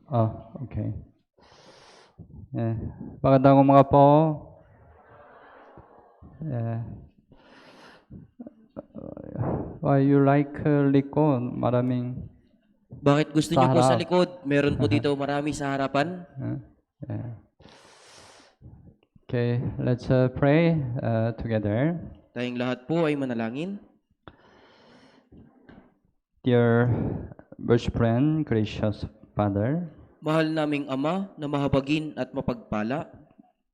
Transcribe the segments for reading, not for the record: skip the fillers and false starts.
Okay. Magandang umaga po. Why you like likod? Maraming Bakit gusto sa niyo po sa harap. likod? Meron po dito marami sa harapan. Okay, let's pray together. Tayong lahat po ay manalangin. Dear worship friend, gracious Father, Mahal naming Ama na mahabagin at mapagpala,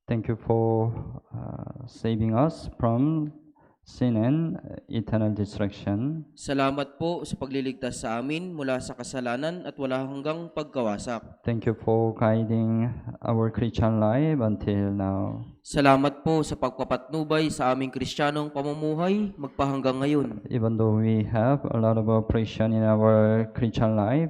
thank you for saving us from sin and eternal destruction. salamat po sa pagliligtas sa amin mula sa kasalanan at wala hanggang pagkawasak. Thank you for guiding our Christian life until now. Salamat po sa pagpapatnubay sa aming Kristiyanong pamumuhay magpahanggang ngayon. Even though we have a lot of oppression in our Christian life,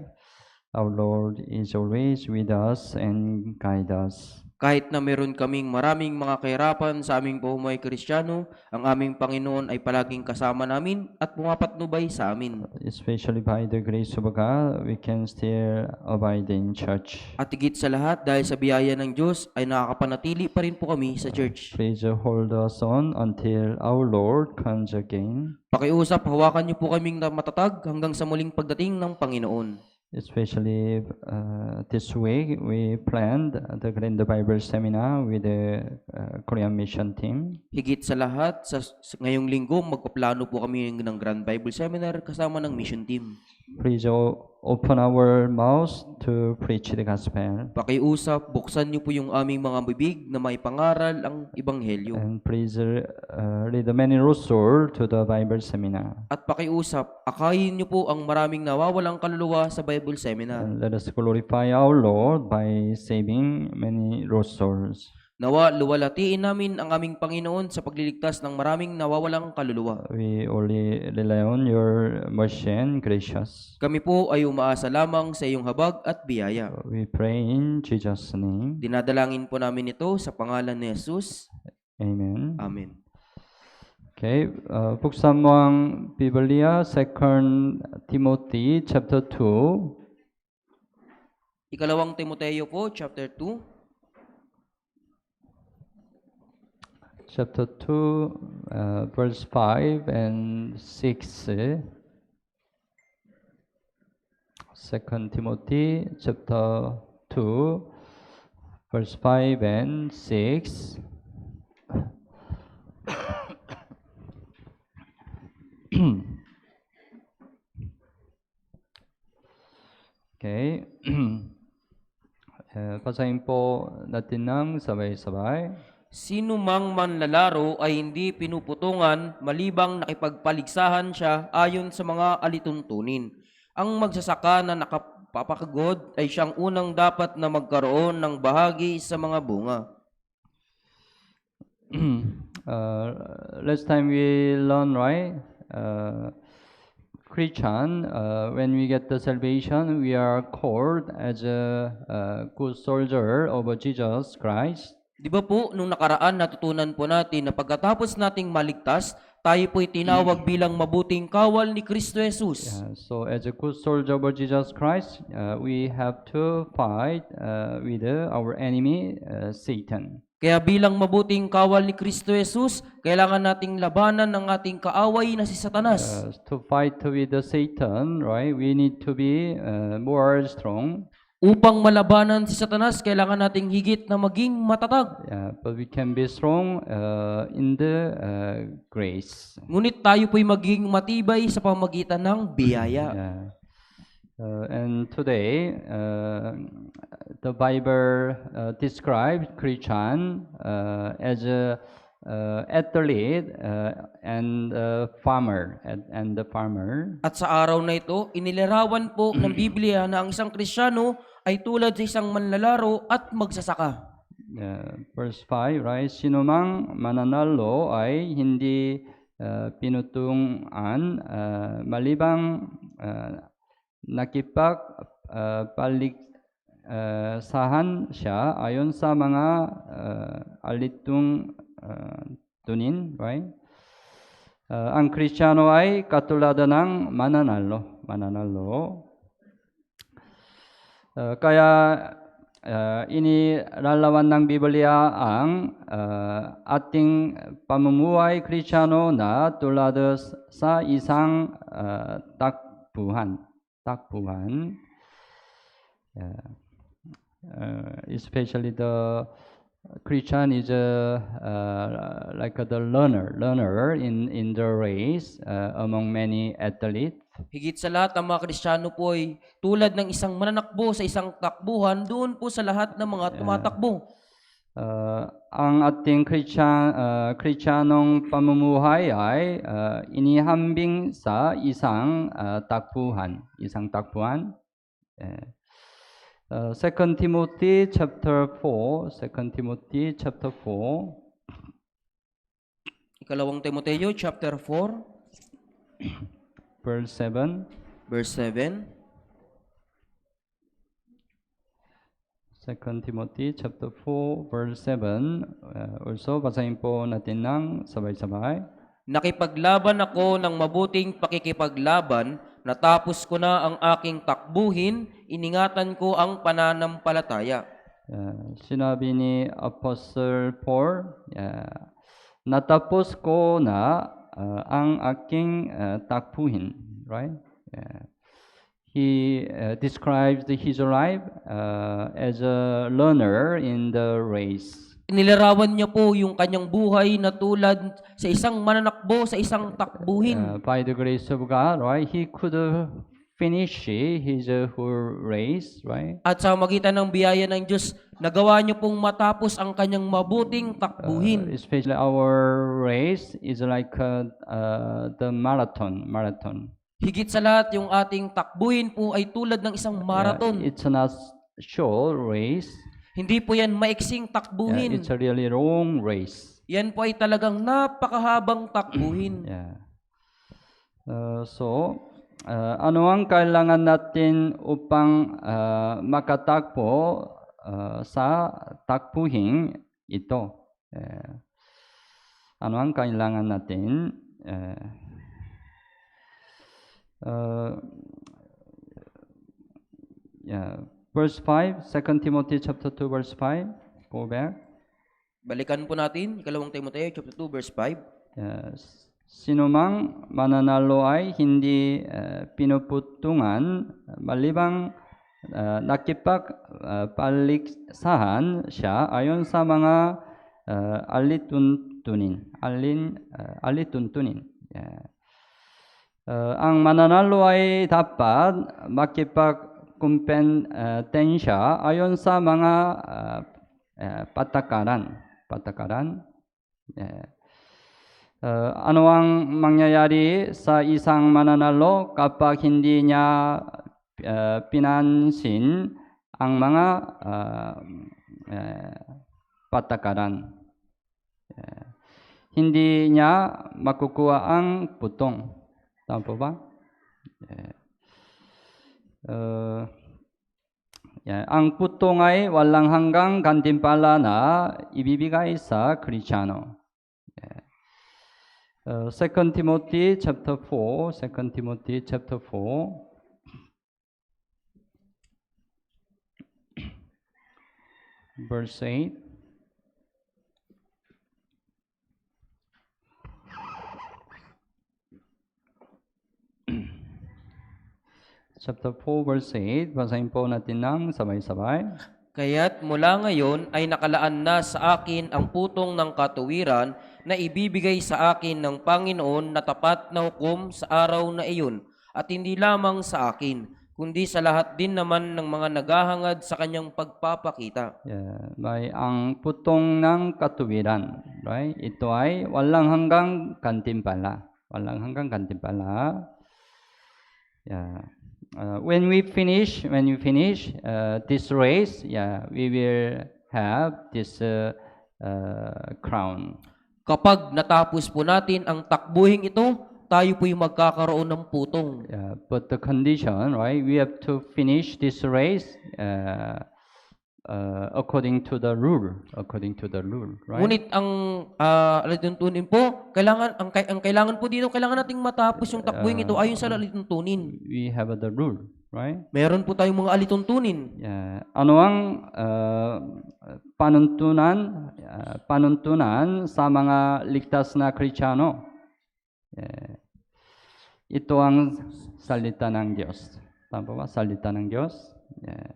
our Lord is always with us and guide us. Kahit na meron kaming maraming mga kahirapan sa aming pamumuhay Kristiyano, ang aming Panginoon ay palaging kasama namin at pumapatnubay sa amin. Especially by the grace of God, we can still abide in church. At higit sa lahat, dahil sa biyaya ng Diyos, ay nakakapanatili pa rin po kami sa church. Please hold us on until our Lord comes again. Pakiusap, hawakan niyo po kaming matatag hanggang sa muling pagdating ng Panginoon. Especially this week, we planned the Grand Bible Seminar with the Korean Mission Team. Higit sa lahat, sa ngayong linggo, magpaplano po kami ng Grand Bible Seminar kasama ng mission team. Please open our mouths to preach the gospel. Pakiusap, buksan niyo po yung aming mga bibig na may pangaral ang Ebanghelyo. And please read many resources to the Bible Seminar. At pakiusap, akayin niyo po ang maraming nawawalang kaluluwa sa Bible Seminar. And let us glorify our Lord by saving many lost souls. Nawa luwalatiin namin ang aming Panginoon sa pagliligtas ng maraming nawawalang kaluluwa. We only rely on your mercy and gracious. Kami po ay umaasa lamang sa iyong habag at biyaya. We pray in Jesus' name. Dinadalangin po namin ito sa pangalan ni Jesus. Amen. Amen. Okay, buksan mo ang Biblia, 2 Timothy chapter 2. Ikalawang Timoteo po, chapter 2. Chapter 2, verse 5 and 6. 2 Timothy chapter 2, verse 5 and 6. Okay. Basahin po natin ng sabay-sabay. Sino mang manlalaro ay hindi pinuputungan malibang nakipagpaligsahan siya ayon sa mga alituntunin. Ang magsasaka na nakapapakagod ay siyang unang dapat na magkaroon ng bahagi sa mga bunga. Last time we learned, right? Christian, when we get the salvation, we are called as a good soldier of Jesus Christ. Di ba po, nung nakaraan natutunan po natin na pagkatapos nating maligtas, tayo po'y tinawag bilang mabuting kawal ni Kristo Jesus. So as a good soldier of Jesus Christ, we have to fight with our enemy, Satan. Kaya bilang mabuting kawal ni Kristo Jesus, kailangan nating labanan ng ating kaaway na si Satanas. To fight with Satan, right, we need to be more strong. Upang malabanan si Satanas, kailangan nating higit na maging matatag. But we can be strong in the grace. Ngunit tayo po'y maging matibay sa pamagitan ng biyaya. And today, the Bible describes Christian as a athlete and farmer and the farmer. At sa araw na ito, inilarawan po ng Biblia na ang isang Kristiyano ay tulad sa isang manlalaro at magsasaka. Verse 5, right? Sino mang mananalo ay hindi pinutungan malibang nakipagpaligsahan siya ayon sa mga tunin, right? Ang Kristiyano ay katulad ng mananalo. Kaya ini larawan ng Biblia ang ating pamumuhay Kristiyano na tulad sa isang takbuhan. Especially the Christian is like the learner in the race among many athletes. Higit sa lahat, ang mga Kristiyano po ay tulad ng isang mananakbo sa isang takbuhan doon po sa lahat ng mga tumatakbo. Ang ating Kristiyanong pamumuhay ay inihambing sa isang takbuhan. 2 Timothy chapter 4, 2 Timothy chapter 4, Ikalawang Timoteo chapter 4, verse 7. verse 7. 2 Timothy chapter 4, verse 7. Also, basahin po natin ng sabay-sabay. Nakipaglaban ako ng mabuting pakikipaglaban, natapos ko na ang aking takbuhin, iningatan ko ang pananampalataya. Sinabi ni Apostle Paul, natapos ko na ang aking takbuhin, right? He describes his life as a learner in the race. Nilarawan niya po yung kanyang buhay na tulad sa isang mananakbo sa isang takbuhin. By the grace of God, right? He could finish his whole race, right? At sa magitan ng biyaya ng Diyos, nagawa niyo pong matapos ang kanyang mabuting takbuhin. Especially our race is like the marathon. Higit sa lahat, yung ating takbuhin po ay tulad ng isang marathon. It's not short race. Hindi po yan maiksing takbuhin. It's a really long race. Yan po ay talagang napakahabang takbuhin. So, ano ang kailangan natin upang makatakbo sa takbuhin ito? Ano ang kailangan natin? Verse 5, 2 Timothy chapter 2, verse 5. Go back. Balikan po natin, ikalawang Timoteo chapter 2, verse 5. Sinumang mananalo ay hindi pinuputungan maliban nakipagpaligsahan siya ayon sa mga alituntunin. Ang mananalo ay dapat makipagkumpetensya ayon sa mga patakaran. Ano ang mangyayari sa isang mananalo kapag hindi niya pinansin ang mga patakaran? Hindi niya makukuha ang putong. Tama po ba? Ang putong ay walang hanggang gantimpala na ibibigay sa Kristiyano. 2 Timothy chapter 4, 2 Timothy chapter 4, verse 8. Chapter 4, verse 8. Basahin po natin ng sabay-sabay. Kaya't mula ngayon ay nakalaan na sa akin ang putong ng katuwiran na ibibigay sa akin ng Panginoon na tapat na hukom sa araw na iyon, at hindi lamang sa akin, kundi sa lahat din naman ng mga naghahangad sa kanyang pagpapakita. May ang putong ng katuwiran, right? Ito ay walang hanggang gantimpala. When we finish this race, we will have this crown. Kapag natapos po natin ang takbuhing ito, tayo po'y magkakaroon ng putong. But the condition, right? We have to finish this race according to the rule, right? Ngunit ang alituntunin po, kailangan po dito, kailangan nating matapos yung takbuhing ito ayon sa alituntunin. We have the rule, right? Meron po tayong mga alituntunin. Yeah. Ano ang panuntunan sa mga ligtas na Kristiyano? Yeah. Ito ang salita ng Diyos. Tama ba? Salita ng Diyos. Yeah.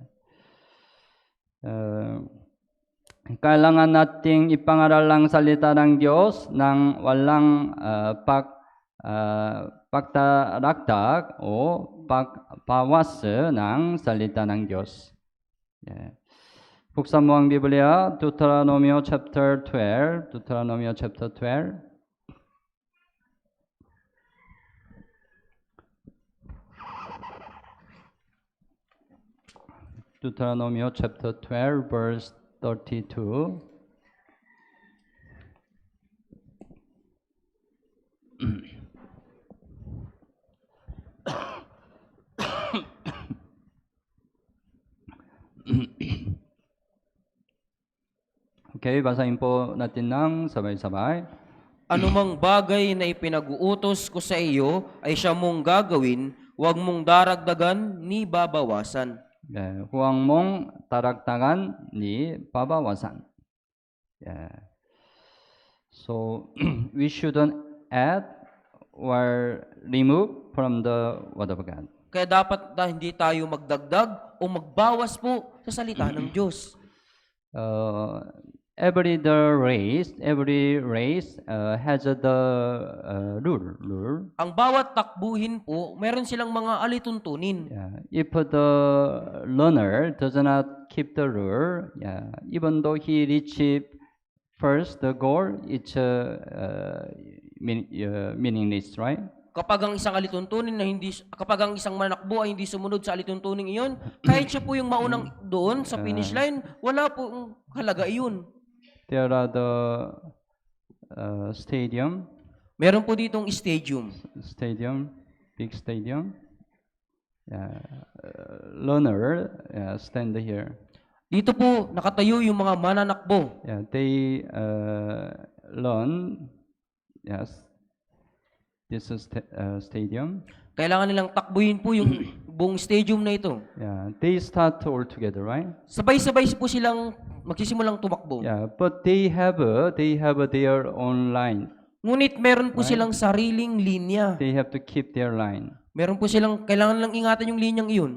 Kailangan nating ipangaral ang salita ng Diyos ng walang pagdaragdag o pagbawas ng salita ng Diyos. Yeah. Buksan mo ang Biblia, Deuteronomy chapter 12. Deuteronomy chapter 12. Deuteronomy chapter 12, verse 32. Okay, basahin po natin ng sabay-sabay. Anumang bagay na ipinag-uutos ko sa iyo ay siya mong gagawin, huwag mong daragdagan ni babawasan. 네, huwag mong taragtagan ni babawasan. Yeah. So we shouldn't add or remove from the Word of God. Kaya dapat na hindi tayo magdagdag o magbawas po sa salita ng Diyos. Every race has the rule. Ang bawat takbuhin po, meron silang mga alituntunin. Yeah. If the learner does not keep the rule, yeah, even though he reaches first the goal, it's meaningless, right? Kapag ang isang manakbo ay hindi sumunod sa alituntuning iyon, kahit siya po yung maunang doon sa finish line, wala po halaga iyon. There are the stadium, Meron po ditong big stadium. Yeah, learner stand here. Dito po nakatayo yung mga mananakbo. Yeah, they learn. Yes, this is stadium. Kailangan nilang takbuhin po yung buong stadium na ito. Yeah, they start all together, right? Sabay-sabay po silang magsisimulang tumakbo. Yeah, but they have their own line. Ngunit meron po silang sariling linya. They have to keep their line. Meron po silang, kailangan lang ingatan yung linyang iyon.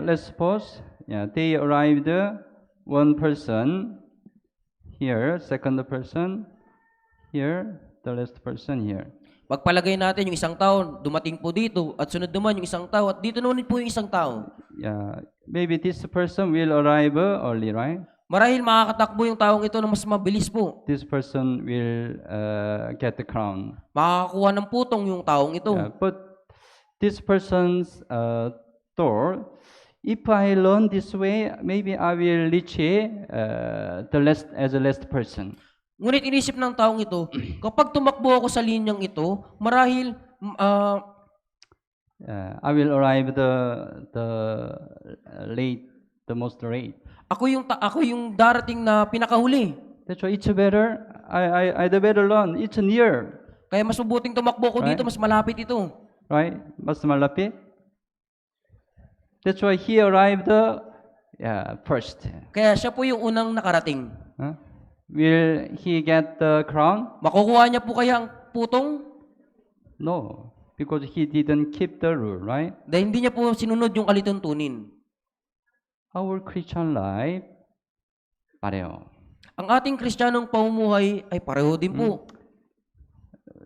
Let's suppose, they arrived one person here, second person here, the last person here. Pagpalagay natin yung isang tao, dumating po dito, at sunod naman yung isang tao, at dito naman po yung isang tao. Yeah, maybe this person will arrive early, right? Marahil makakatakbo yung taong ito na mas mabilis po. This person will get the crown. Makakakuha ng putong yung taong ito. Yeah, but this person's thought, if I learn this way, maybe I will reach as the last person. Ngunit inisip ng taong ito, kapag tumakbo ako sa linyang ito, marahil I will arrive the most late. Ako yung darating na pinakahuli. That's why it's better. I the better learn. It's near. Kaya mas mabuting tumakbo ko dito, mas malapit ito. Right? Mas malapit. That's why he arrived first. Kaya siya po yung unang nakarating. Huh? Will he get the crown? Makukuha niya po kaya ang putong? No, because he didn't keep the rule, right? Dahil hindi niya po sinunod yung alituntunin. Our Christian life, pareho. Ang ating Kristiyanong pamumuhay ay pareho din po.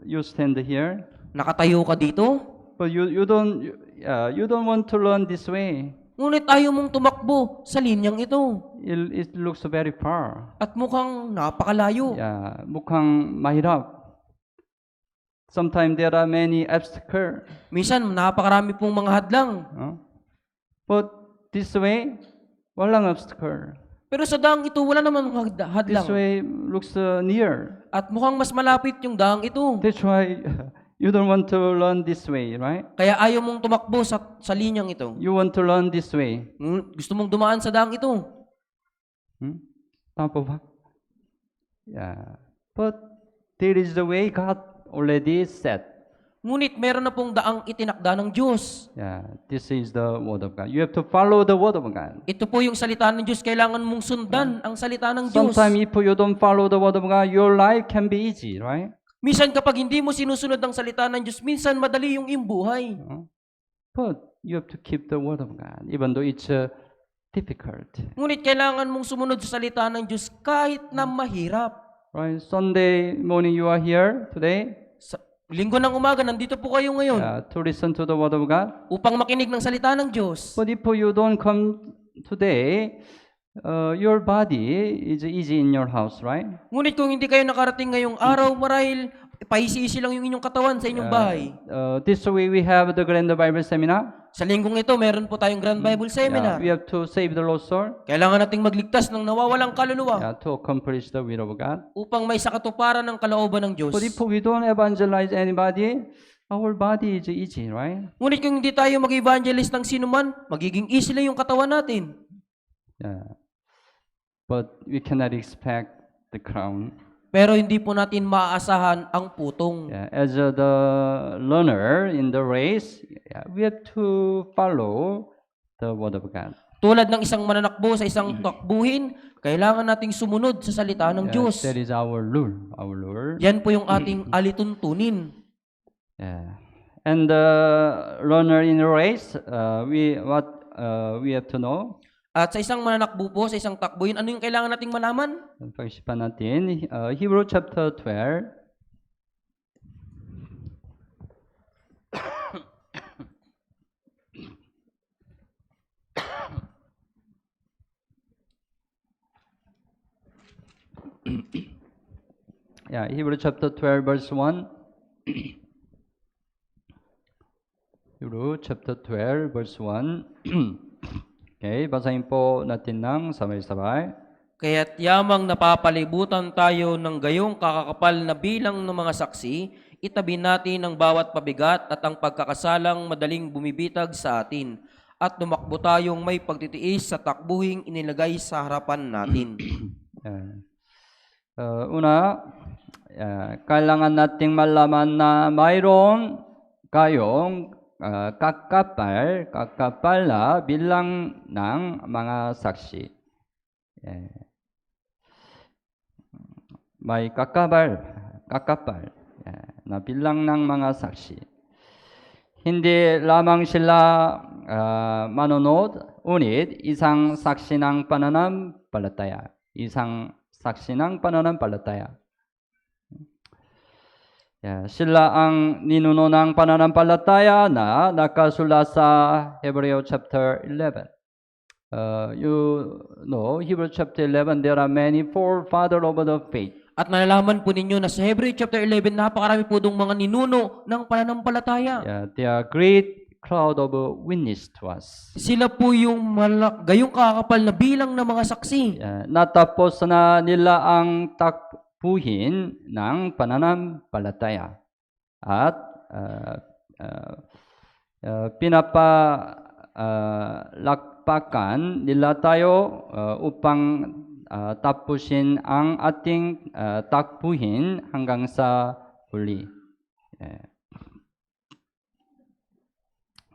You stand here, Nakatayo ka dito, but you don't want to learn this way. ngunit ayaw mong tumakbo sa linyang ito. It looks very far. At mukhang napakalayo. Yeah, mukhang mahirap. Sometimes there are many obstacles. Minsan, napakarami pong mga hadlang. But this way, walang obstacle. Pero sa daang ito, wala naman This hadlang. way looks near. At mukhang mas malapit yung daang ito. That's why you don't want to learn this way, right? Kaya ayaw mong tumakbo sa linyang ito. You want to learn this way. Gusto mong dumaan sa daang ito. Tama po ba? Yeah. But there is the way God already set. Ngunit meron na pong daang itinakda ng Diyos. Yeah, this is the word of God. You have to follow the word of God. Ito po yung salita ng Diyos. Kailangan mong sundan ang salita ng Diyos. Sometimes if you don't follow the word of God, your life can be easy, right? Minsan kapag hindi mo sinusunod ang salita ng Diyos, minsan madali yung buhay. But you have to keep the word of God, even though it's difficult. Ngunit kailangan mong sumunod sa salita ng Diyos kahit na mahirap. Right? Sunday morning you are here today Sa linggo ng umaga, nandito po kayo ngayon to listen to the word of God. upang makinig ng salita ng Diyos. But if you don't come today, your body is easy in your house, right? Ngunit kung hindi kayo nakarating ngayong araw, marahil paisi-isi lang yung inyong katawan sa inyong bahay. This week we have the Grand Bible Seminar. Sa linggong ito, meron po tayong Grand Bible Seminar. We have to save the lost soul Kailangan nating magligtas ng nawawalang kaluluwa to accomplish the will of God. upang may sakatuparan ng kalooban ng Diyos. But if we don't evangelize anybody, our body is easy, right? Ngunit kung hindi tayo mag-evangelist ng sinuman, magiging easy lang yung katawan natin. Yeah. But we cannot expect the crown. Pero hindi po natin maaasahan ang putong. Yeah. As the learner in the race, we have to follow the word of God. Tulad ng isang mananakbo sa isang takbuhin, kailangan nating sumunod sa salita ng Diyos. That is our rule. Our rule. Yan po yung ating alituntunin. Yeah. And the learner in the race, we have to know. At sa isang mananakbo po, sa isang takbuhin, ano yung kailangan nating malaman? Pag-isipan natin, Hebrew chapter 12. Yeah, Hebrew chapter 12 verse 1. Hebrew chapter 12 verse 1. Okay, basahin po natin ng sabay-sabay. Kaya't yamang napapalibutan tayo ng gayong kakakapal na bilang ng mga saksi, itabi natin ang bawat pabigat at ang pagkakasalang madaling bumibitag sa atin, at tumakbo tayong may pagtitiis sa takbuhing inilagay sa harapan natin. Kailangan nating malaman na mayroon kayong kakapal na bilang ng mga saksi. May kakapal na bilang ng mga saksi. Hindi lamang sila manonood, ngunit isang saksi ng pananampalataya. Isang saksi ng pananampalataya. Sila ang ninuno ng pananampalataya na nakasulat sa Hebreo chapter 11. You know, Hebrew chapter 11, there are many forefathers of the faith. At nalalaman po ninyo na sa Hebreo chapter 11, napakarami po dong mga ninuno ng pananampalataya. They are great crowd of witness to us. Sila po yung gayong kakapal na bilang ng mga saksi. Natapos na nila ang takbuhin ng pananampalataya at pinapalakpakan nila tayo upang tapusin ang ating takbuhin hanggang sa huli.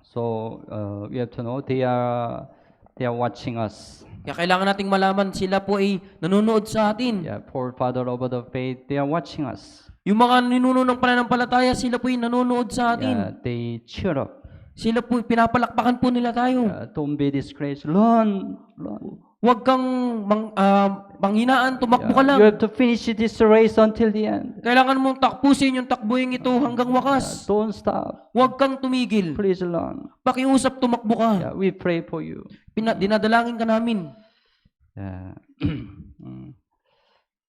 So we have to know they are watching us. Kaya kailangan nating malaman sila po ay nanonood sa atin. Forefather of the faith, they are watching us. Yung mga ninuno ng pananampalataya, sila po ay nanonood sa atin. They cheer up. Sila po, pinapalakpakan po nila tayo. Don't be disgraced. Run. Huwag kang manghinaan, tumakbo ka lang. You have to finish this race until the end. Kailangan mong takpusin yung takbuhin ito hanggang wakas. Don't stop. Huwag kang tumigil. Please run. Pakiusap, tumakbo ka. We pray for you. Dinadalangin ka namin.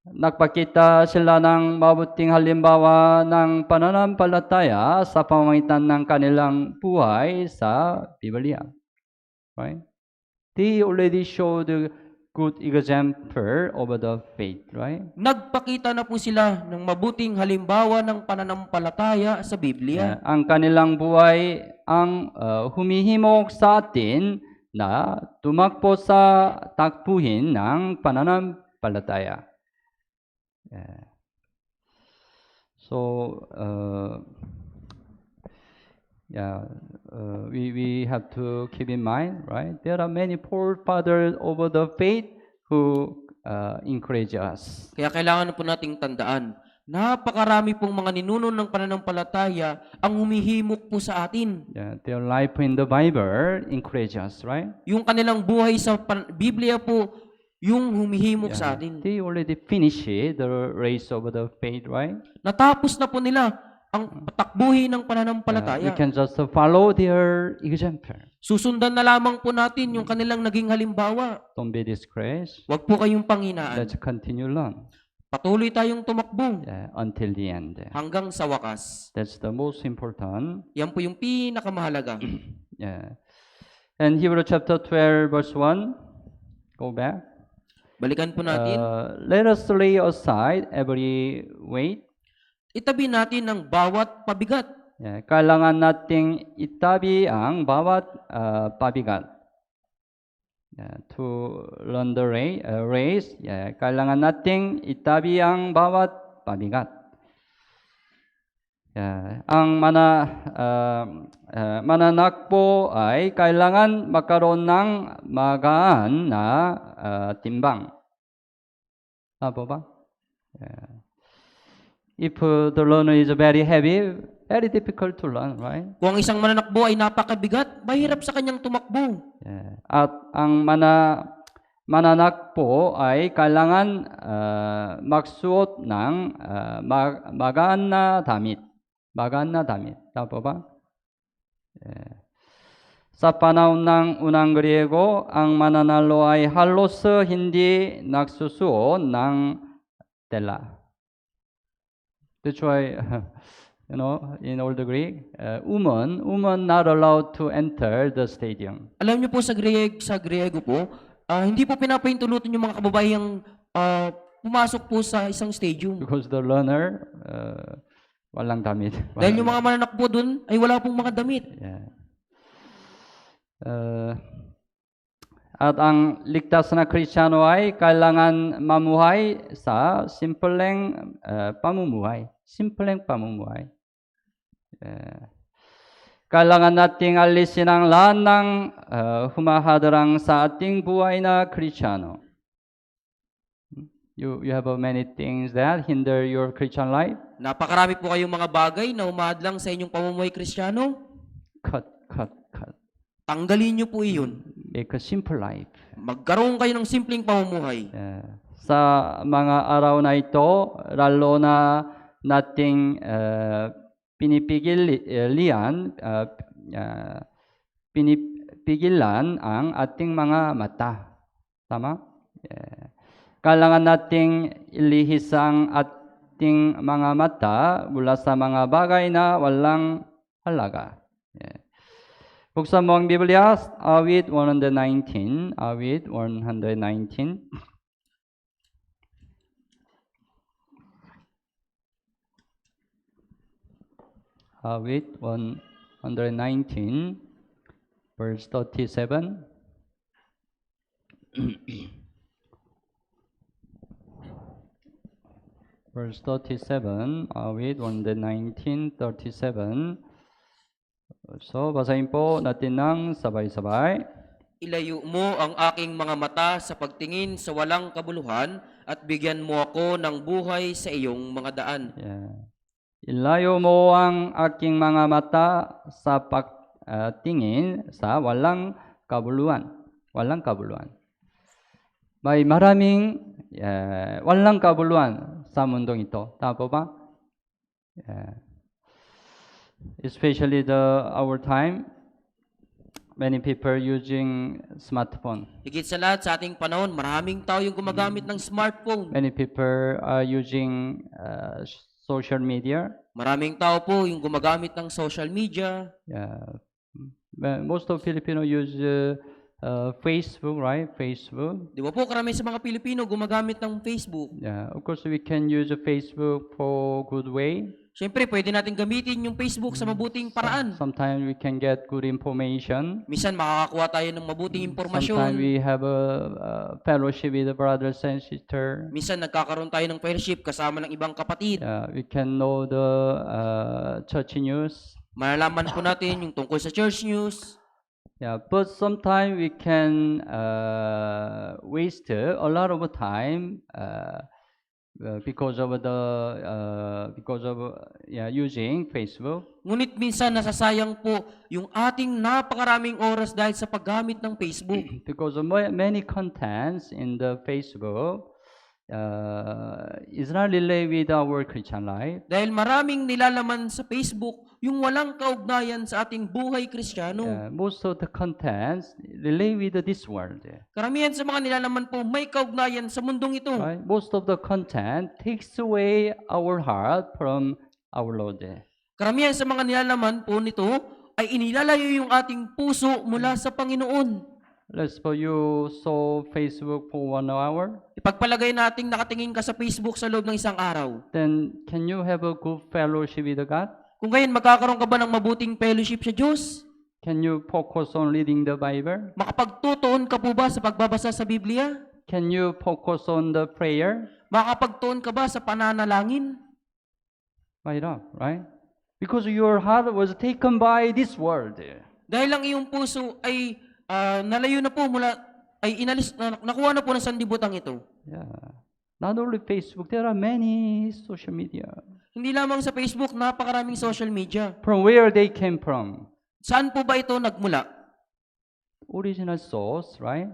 Nagpakita sila ng mabuting halimbawa ng pananampalataya sa pamamagitan ng kanilang buhay sa Biblia. Right? They already showed a good example of the faith, right? Nagpakita na po sila ng mabuting halimbawa ng pananampalataya sa Biblia. Ang kanilang buhay ang humihimok sa atin na tumakbo sa takbuhin ng pananampalataya. So, we have to keep in mind, right? There are many forefathers over the faith who encourage us. Kaya kailangan po nating tandaan, napakarami pong mga ninuno ng pananampalataya ang humihimok po sa atin. Their life in the Bible encourage us, right? Yung kanilang buhay sa Biblia po, yung humihimok sa atin. They already finished the race of the faith, right? Natapos na po nila ang patakbuhin ng We pananampalataya. can just follow their example. Susundan na lamang po natin yung kanilang naging halimbawa. Don't be discouraged. Huwag po kayong panghinaan. Let's continue learn Patuloy tayong tumakbo until the end. hanggang sa wakas. That's the most important. Yan po yung pinakamahalaga. And Hebrew chapter 12 verse 1. Go back. Balikan po natin. Let us lay aside every weight. Itabi natin ang bawat pabigat. Kailangan nating itabi ang bawat pabigat. To run the race, kailangan nating itabi ang bawat pabigat. Ang mananakbo ay kailangan magkaroon ng magaan na timbang. Tama ba? If the runner is very heavy, very difficult to run, right? Kung ang isang mananakbo ay napakabigat, mahirap sa kanyang tumakbo. At ang mananakbo ay kailangan magsuot ng magaan na damit. Magaan na damit. Tama ba? Sa panahon ng unang Griego, ang mananalo ay halos hindi nagsusuot ng tela. That's why, in all the Greek, women not allowed to enter the stadium. Alam niyo po sa Griego po, hindi po pinapahintulutan yung mga kababayang pumasok po sa isang stadium. Because the runner, walang damit. Dahil yung mga mananakbo dun ay wala pong mga damit. At ang ligtas na Kristiyano ay kailangan mamuhay sa simpleng pamumuhay. Simpleng pamumuhay. Kailangan nating alisin ang lahat ng humahadarang sa ating buhay na Kristiyano. You have many things that hinder your Christian life. Napakarami po kayong mga bagay na umadlang sa inyong pamumuhay Kristiyano. Cut. Tanggalin niyo po iyon. Make a simple life. Magkaroon kayo ng simpleng pamumuhay. Sa mga araw na ito, lalo na nating pinipigilan ang ating mga mata. Tama? Kailangan nating ilihis ang ating mga mata mula sa mga bagay na walang halaga. Buksan mo ang Biblia, awit 119. Awit 119. Awit 119, verse 37. Verse 37, awit 119:37. So, basahin po natin ng sabay-sabay. Ilayo mo ang aking mga mata sa pagtingin sa walang kabuluhan at bigyan mo ako ng buhay sa iyong mga daan. Ilayo mo ang aking mga mata sa pagtingin sa walang kabuluhan. Walang kabuluhan. May maraming walang kabuluhan sa mundong ito. Tama po ba? Especially our time, many people using smartphone. Higit sa lahat sa ating panahon, maraming tao yung gumagamit ng smartphone. Many people are using social media. Maraming tao po yung gumagamit ng social media. Most of Filipino use Facebook, right? Facebook. Di ba po, karami sa mga Pilipino gumagamit ng Facebook. Of course, we can use Facebook for good way. Siyempre, pwede natin gamitin yung Facebook sa mabuting paraan. Sometimes we can get good information. Minsan makakakuha tayo ng mabuting impormasyon. Sometimes we have a fellowship with the brothers and sisters. Minsan nagkakaroon tayo ng fellowship kasama ng ibang kapatid. We can know the church news. Malalaman po natin yung tungkol sa church news. Yeah, but sometimes we can waste a lot of time because of using Facebook. Ngunit minsan nasasayang po yung ating napakaraming oras dahil sa paggamit ng Facebook. Because of many contents in the Facebook is not related with our Christian life. Dahil maraming nilalaman sa Facebook yung walang kaugnayan sa ating buhay Kristiyano. Most of the contents relate with this world. Karamihan sa mga nilalaman po may kaugnayan sa mundong ito. Right? Most of the content takes away our heart from our Lord. Karamihan sa mga nilalaman po nito ay inilalayo yung ating puso mula sa Panginoon. Let's suppose you saw Facebook for 1 hour. Ipagpalagay nating nakatingin ka sa Facebook sa loob ng isang araw. Then can you have a good fellowship with God? Kung ngayon magkakaroon ka ba ng mabuting fellowship sa Diyos? Can you focus on reading the Bible? Makapagtutuon ka po ba sa pagbabasa sa Biblia? Can you focus on the prayer? Makapagtuon ka ba sa pananalangin? Why not, right? Because your heart was taken by this world. Dahil ang iyong puso ay nalayo na po mula, ay inalis, nakuha na po ng sandibutan ito. Yeah. Not only Facebook, there are many social media. Hindi lamang sa Facebook, napakaraming social media. From where they came from? Saan po ba ito nagmula? Original source, right?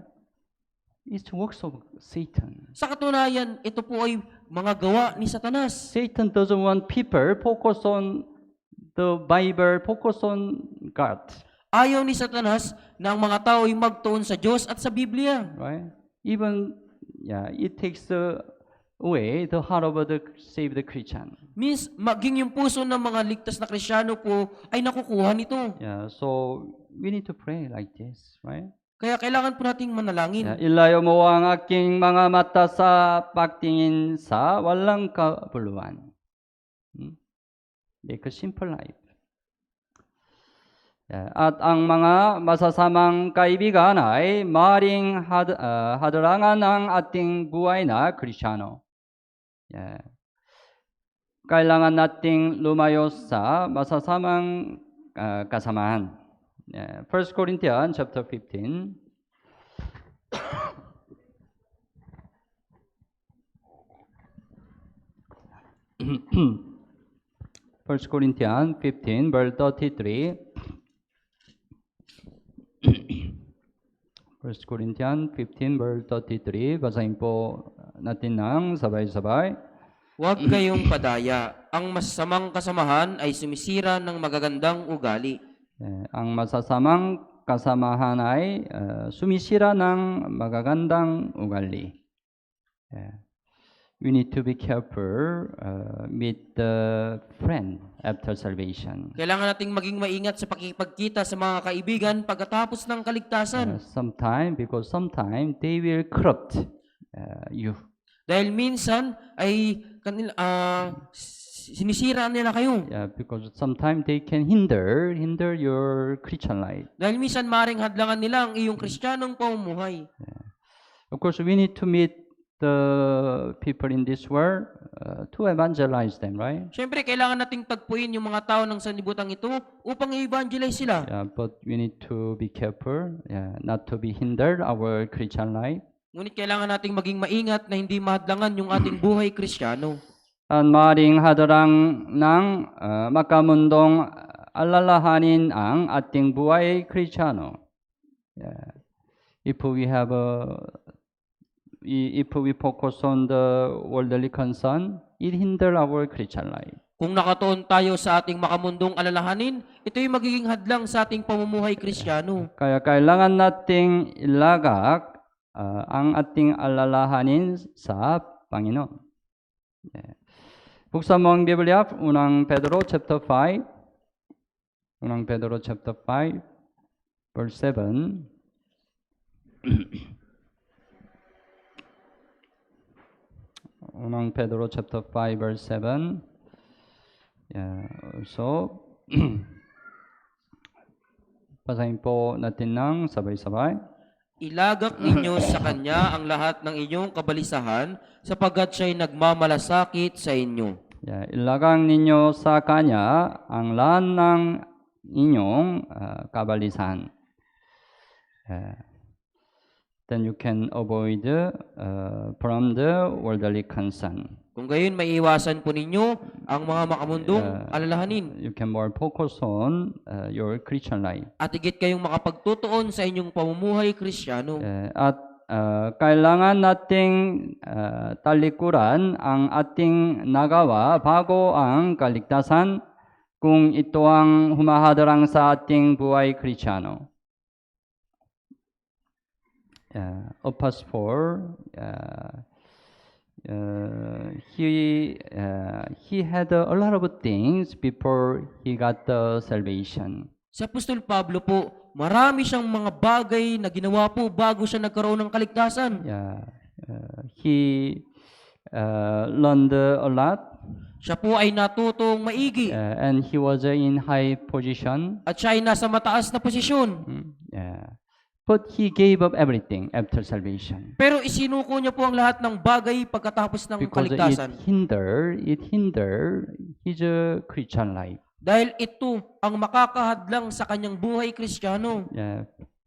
It's works of Satan. Sa katunayan, ito po ay mga gawa ni Satanas. Satan doesn't want people focus on the Bible, focus on God, Ayaw ni Satanas na ang mga tao ay magtuon sa Diyos at sa Biblia. right? Even, it takes away the heart of the saved Christian. Means, maging yung puso ng mga ligtas na Kristiyano po ay nakukuha nito. Yeah, so we need to pray like this, right? Kaya kailangan po nating manalangin. 일라여 mo ang aking mga mata sa pagtingin sa walang kabuluhan. Make a simple life. At ang mga masasamang kaibigan ay maring hadulangan ng ating buhay na Kristiyano. Kailangan nating lumayo sa masasamang kasamahan. 1 Corinthians chapter 15. First Corinthians 15, verse 33. 1 Corinthians 15, verse 33. Basahin po natin ng sabay-sabay. Huwag kayong padaya. Ang masasamang kasamahan ay sumisira ng magagandang ugali. Ang masasamang kasamahan ay sumisira ng magagandang ugali. We need to be careful with the friend after salvation. Kailangan nating maging maingat sa pakikipagkita sa mga kaibigan pagkatapos ng kaligtasan. Sometimes they will corrupt you. Dahil minsan ay sinisira nila kayo. Because sometimes they can hinder your Christian life. Dahil minsan maring hadlangan nila ang iyong Kristiyanong pamumuhay. Of course, we need to meet the people in this world to evangelize them, right? Siyempre, kailangan nating tagpuin yung mga tao ng sanlibutan ito upang i-evangelize sila. But we need to be careful, not to be hindered our Christian life. Ngunit kailangan nating maging maingat na hindi mahadlangan yung ating buhay Kristiyano. At maring hadarang ng makamundong alalahanin ang ating buhay Kristiyano. If we focus on the worldly concern, it hinder our Christian life. Kung nakatuon tayo sa ating makamundong alalahanin, ito'y magiging hadlang sa ating pamumuhay Kristiyano. Kaya kailangan nating ilagak ang ating alalahanin sa Panginoon. Buksan mo ang Biblia, unang Pedro chapter 5. Unang Pedro chapter 5, verse 7. Unang Pedro chapter 5, verse 7. So, basahin po natin ng sabay-sabay. Ilagak ninyo sa Kanya ang lahat ng inyong kabalisahan sapagkat siya'y nagmamalasakit sa inyo. Ilagang ninyo sa Kanya ang lahat ng inyong kabalisan. Then you can avoid from the worldly concern. Kung gayon, maiiwasan po ninyo ang mga makamundong alalahanin. You can more focus on your Christian life. At higit kayong makapagtutuon sa inyong pamumuhay Kristiyano. At kailangan nating talikuran ang ating nagawa bago ang kaligtasan kung ito ang humahadarang sa ating buhay Kristiyano. Opus 4, he had a lot of things before he got the salvation. Si Apostol Pablo po, marami siyang mga bagay na ginawa po bago siya nagkaroon ng kaligtasan. He learned a lot. Siya po ay natutong maigi. And he was in high position. At siya ay nasa mataas na posisyon. But he gave up everything after salvation. Pero isinuko niya po ang lahat ng bagay pagkatapos ng Because kaligtasan. it hinder his Christian life. Dahil ito ang makakahadlang sa kanyang buhay Kristiyano.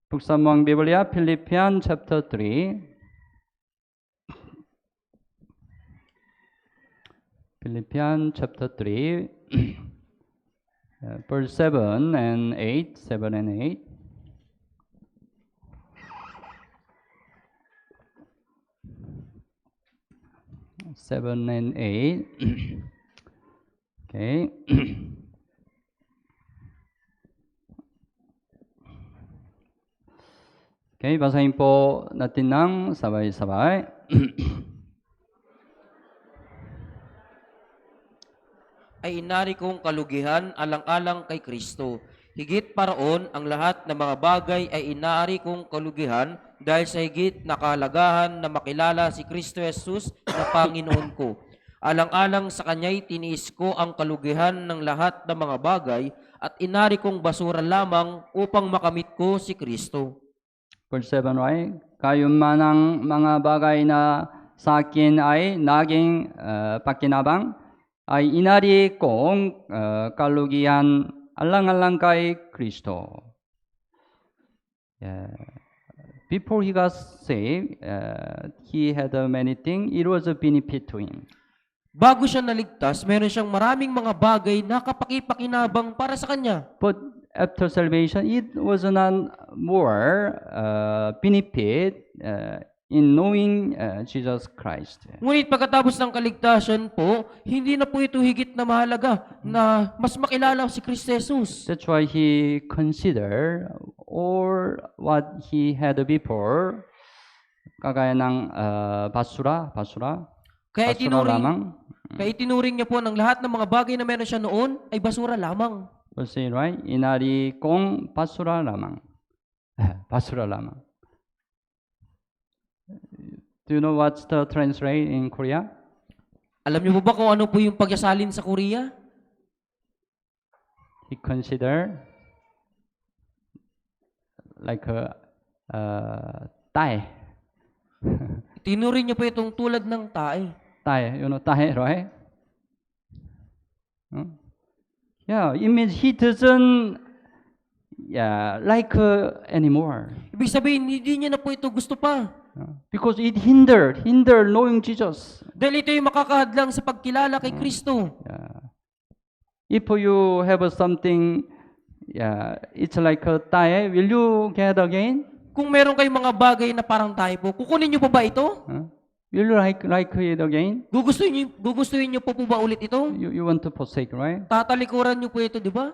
Buksan mo ang Biblia, Philippians chapter 3. Philippians chapter 3, verse 7 and 8. 7 and 8. Seven and 8. Okay. Okay, basahin po natin ng sabay-sabay. Ay inari kong kalugihan alang-alang kay Kristo. Higit paraon, ang lahat ng mga bagay ay inaari kong kalugihan dahil sa higit na kahalagahan na makilala si Kristo Jesus na Panginoon ko. Alang-alang sa Kanya'y tiniis ko ang kalugihan ng lahat ng mga bagay at inari kong basura lamang upang makamit ko si Kristo. Verse 7, right? Kayunman ang mga bagay na sa akin ay naging pakinabang, ay inari kong kalugihan alang-alang kay Kristo. Before he got saved, he had many things. It was a benefit to him. Bago siya naligtas, meron siyang maraming mga bagay na kapakipakinabang para sa kanya. But after salvation, it was not more benefit in knowing Jesus Christ. Ngunit pagkatapos ng kaligtasan po, hindi na po ito higit na mahalaga na mas makilala si Kristo Jesus. That's why he considered all what he had before, kagaya ng basura Kaya lamang. itinuring niya po ng lahat ng mga bagay na meron siya noon ay basura lamang. Verse 8, right? Inari kong basura lamang. basura lamang. Do you know what's the translate in Korea? Alam niyo po ba kung ano po yung pagyasalin sa Korea? He considered like a tae. Itinuring niya po itong tulad ng tae. Tae, you know tae, right? Yeah, it means he doesn't like anymore. Ibig sabihin, hindi niya na po ito gusto pa. Because it hindered knowing Jesus. Dahil ito yung makakahadlang sa pagkilala kay Kristo. If you have something, it's like a tae, will you get again? Kung meron kayong mga bagay na parang tayo po, kukunin niyo pa ba ito? Will you like it again? Gugustuhin niyo po ba ulit ito? You want to forsake, right? Tatalikuran niyo po ito, di ba?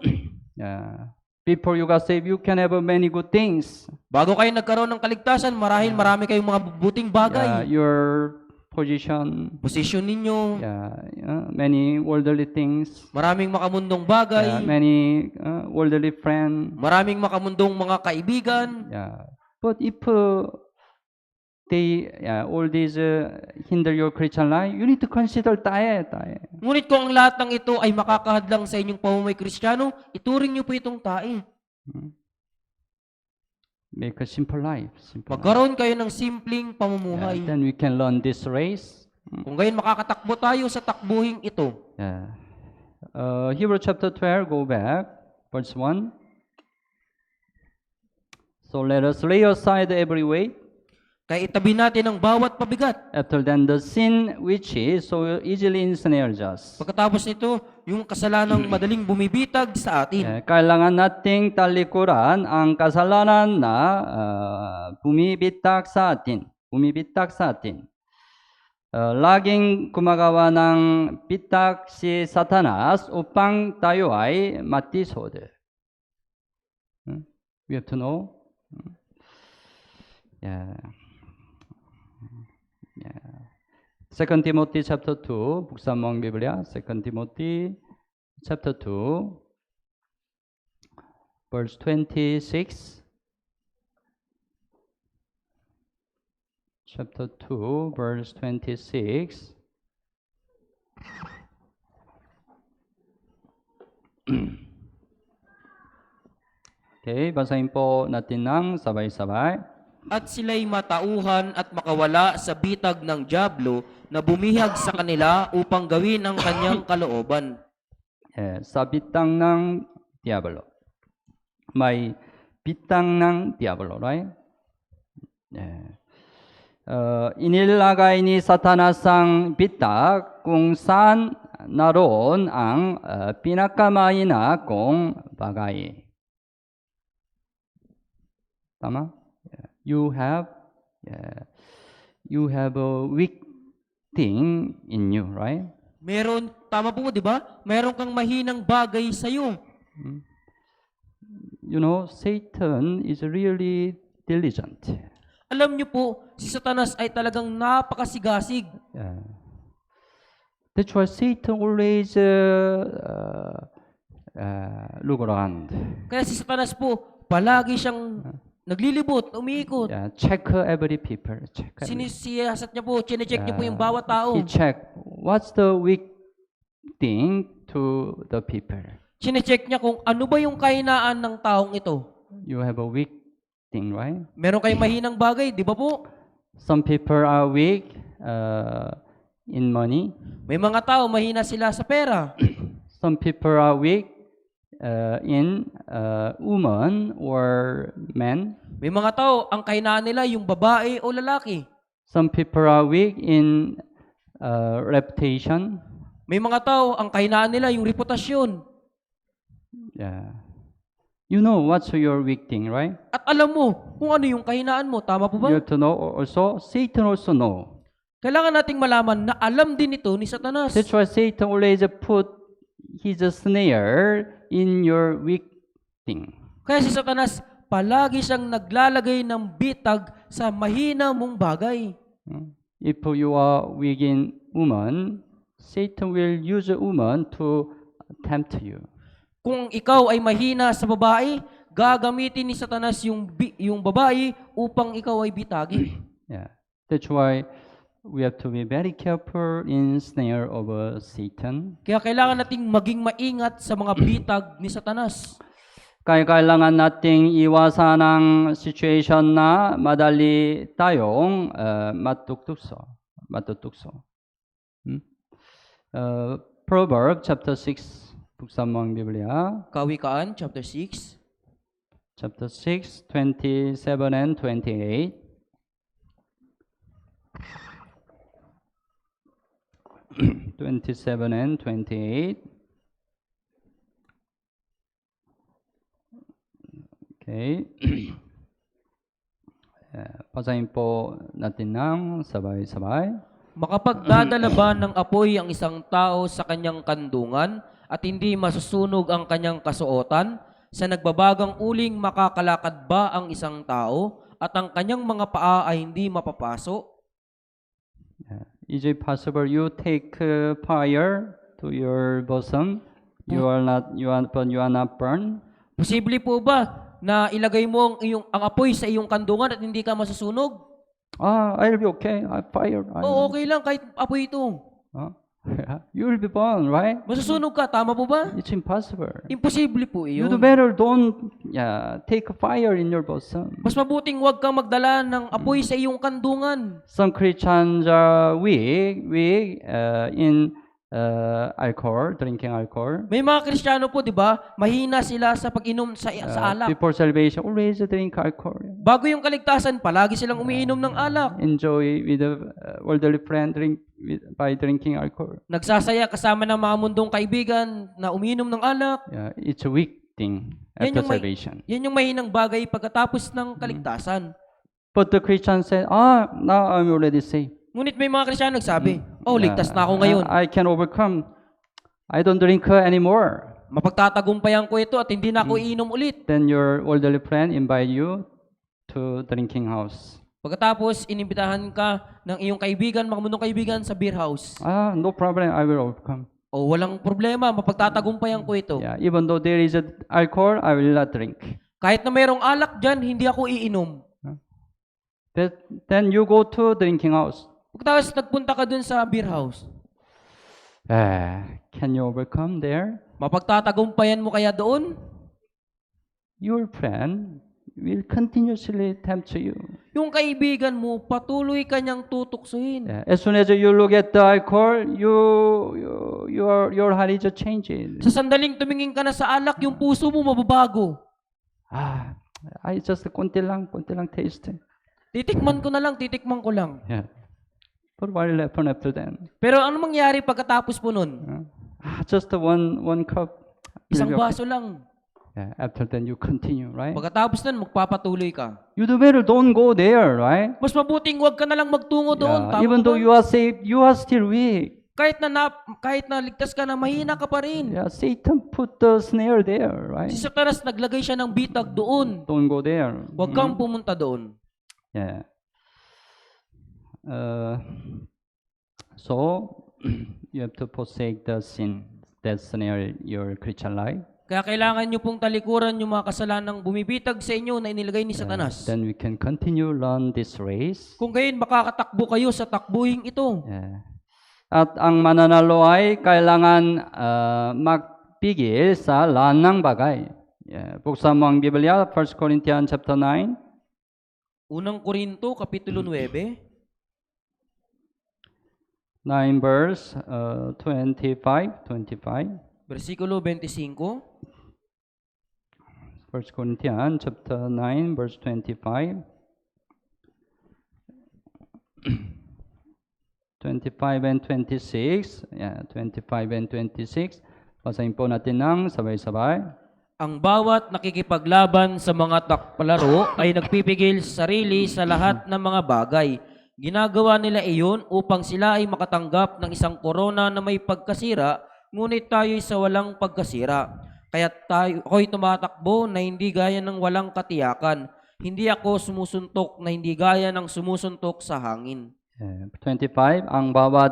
Before you got saved, you can have many good things. Bago kayo nagkaroon ng kaligtasan, marami kayong mga buting bagay. Your position. Posisyon ninyo. Many worldly things. Maraming makamundong bagay. Many worldly friends. Maraming makamundong mga kaibigan. But if all these hinder your Christian life, you need to consider tae. Ngunit kung ang lahat ng ito ay makakahadlang sa inyong pamumuhay Kristiyano, ituring niyo po itong tae. Make a simple life. Magkaroon kayo ng simpleng pamumuhay. Then we can learn this race. Kung gayon makakatakbo tayo sa takbuhing ito. Yeah. Hebrew chapter 12, go back, verse 1. So let us lay aside every weight, Kaya itabi natin ang bawat pabigat. after then the sin which is so easily ensnares us. Pagkatapos nito, yung kasalanang madaling bumibitag sa atin. Kailangan nating talikuran ang kasalanan na bumibitak sa atin. Laging gumagawa ng bitak si Satanas upang tayo ay matisod. We have to know. Yeah. 2 Timothy chapter 2, 북삼왕 비블리아, 2 Timothy chapter 2, verse 26. Chapter 2, verse 26. Okay, basahin po natin ng sabay-sabay. At sila'y matauhan at makawala sa bitag ng dyablo na bumihag sa kanila upang gawin ang kanyang kalooban. Sa bitang ng Diablo. May bitang ng Diablo, right? Inilagay ni Satanas ang bitak kung saan naroon ang pinakamahina kong bagay. Tama? You have a weak thing in you, right? Meron, tama po, di ba? Meron kang mahinang bagay sa iyo. You know, Satan is really diligent. Alam niyo po, si Satanas ay talagang napakasigasig. That's why Satan always look around. Kaya si Satanas po, palagi siyang naglilibot, umiikot. Check every people. Sinisiyasat niya po, chinecheck niya po yung bawat tao. He check what's the weak thing to the people. Chinecheck niya kung ano ba yung kahinaan ng taong ito. You have a weak thing, right? Meron kayong mahinang bagay, di ba po? Some people are weak in money. May mga tao, mahina sila sa pera. Some people are weak in woman or men. May mga tao, ang kahinaan nila yung babae o lalaki. Some people are weak in reputation. May mga tao, ang kahinaan nila yung reputasyon. You know what's your weak thing, right? At alam mo kung ano yung kahinaan mo. Tama po ba? You have to know also. Satan also know. Kailangan nating malaman na alam din ito ni Satanas. That's why Satan always put his snare in your weak thing. Kaya si Satanas, palagi siyang naglalagay ng bitag sa mahina mong bagay. If you are weak in woman, Satan will use a woman to tempt you. Kung ikaw ay mahina sa babae, gagamitin ni Satanas yung babae upang ikaw ay bitagi. That's why we have to be very careful in snare of Satan. Kaya kailangan nating maging maingat sa mga bitag ni Satanas. Kaya kailangan nating iwasan ang situation na madali tayong matutukso. Proverbs chapter 6, 북삼왕 비블리아. Kawikaan, chapter 6. Chapter 6, 27 and 28. (27 and 28). Okay. Basahin po natin ng sabay-sabay. Makapagdadala ba ng apoy ang isang tao sa kanyang kandungan at hindi masusunog ang kanyang kasuotan? Sa nagbabagang uling makakalakad ba ang isang tao at ang kanyang mga paa ay hindi mapapaso? Is it possible you take fire to your bosom? You are not burned? Posible po ba na ilagay mo ang apoy sa iyong kandungan at hindi ka masusunog? I'll be okay. I fire. Oo, okay lang kahit apoy ito. You will be burned, right? Masusunog ka, tama po ba? It's impossible. Imposible po You iyon. better don't take fire in your bosom. Mas mabuting huwag kang magdala ng apoy sa iyong kandungan. Some Christians are weak in alcohol, drinking alcohol. May mga Kristiyano po, di ba? Mahina sila sa pag-inom sa alak. Before salvation, always drink alcohol. Bago yung kaligtasan, palagi silang umiinom ng alak. Enjoy with the elderly friend by drinking alcohol. Nagsasaya kasama ng mga mundong kaibigan na umiinom ng alak. Yeah, it's a weak thing Yan after yung salvation. Yan yung mahinang bagay pagkatapos ng kaligtasan. But the Christian said, now I'm already saved. Ngunit may mga Kristiyano nagsabi, ligtas na ako ngayon. I can overcome. I don't drink anymore. Mapagtatagumpayan ko ito at hindi na ako iinom ulit. Then your elderly friend invite you to drinking house. Pagkatapos, inimbitahan ka ng iyong kaibigan, mga mundong kaibigan sa beer house. No problem, I will overcome. Walang problema, mapagtatagumpayan ko ito. Yeah, even though there is alcohol, I will not drink. Kahit na mayroong alak dyan, hindi ako iinom. Then you go to drinking house. Pagkatapos, nagpunta ka dun sa beer house. Can you overcome there? Mapagtatagumpayan mo kaya doon? Your friend will continuously tempt you. Yung kaibigan mo, patuloy kanyang tutuksuhin. As soon as you look at the alcohol, your heart is changing. Sa sandaling tumingin ka na sa alak, yung puso mo mababago. I just konti lang taste. Titikman ko ko lang. Yeah. But what will happen after that? Pero ano mangyari pagkatapos po nun? Just one cup. Isang baso lang. Yeah, after that you continue, right? Pagkatapos nun, magpapatuloy ka. You do better don't go there, right? Mas mabuting huwag ka na lang magtungo doon. Tama Even ba? though you are saved, you are still weak. Kahit na ligtas ka na, mahina ka pa rin. Yeah, Satan put the snare there, right? Si Satanas naglagay siya ng bitag doon. Don't go there. Huwag kang pumunta doon. Yeah. So you have to forsake the sin that snare your Christian life. Kaya kailangan nyo pong talikuran yung mga kasalanang bumibitag sa inyo na inilagay ni Satanas. Then we can continue run this race. Kung gayon, makakatakbo kayo sa takbuhing ito. Yeah. At ang mananalo ay kailangan magpigil sa lahat ng bagay. Yeah. Buksan mo ang Biblia, 1 Corinthians chapter 9. Unang Korinto, Kapitulo 9. 9 verse 25. Versikulo 25. 1 Corinthians chapter 9 verse 25. 25 and 26. Yeah, 25 and 26. Basahin po natin ng sabay-sabay. Ang bawat nakikipaglaban sa mga palaro ay nagpipigil sa sarili sa lahat ng mga bagay. Ginagawa nila iyon upang sila ay makatanggap ng isang korona na may pagkasira, ngunit tayo'y sa walang pagkasira. Kaya ako'y tumatakbo na hindi gaya ng walang katiyakan. Hindi ako sumusuntok na hindi gaya ng sumusuntok sa hangin. 25, ang bawat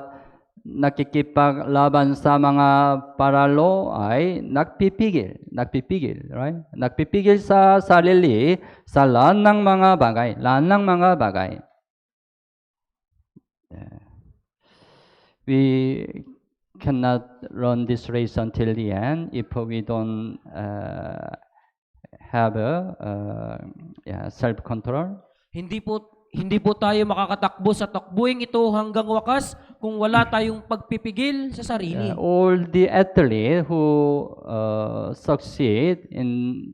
nakikipaglaban sa mga paralo ay nagpipigil, right? Nagpipigil sa sarili sa lahat ng mga bagay. We cannot run this race until the end if we don't have self-control. Hindi po tayo makakatakbo sa takbuhing ito hanggang wakas kung wala tayong pagpipigil sa sarili. All the athletes who succeed in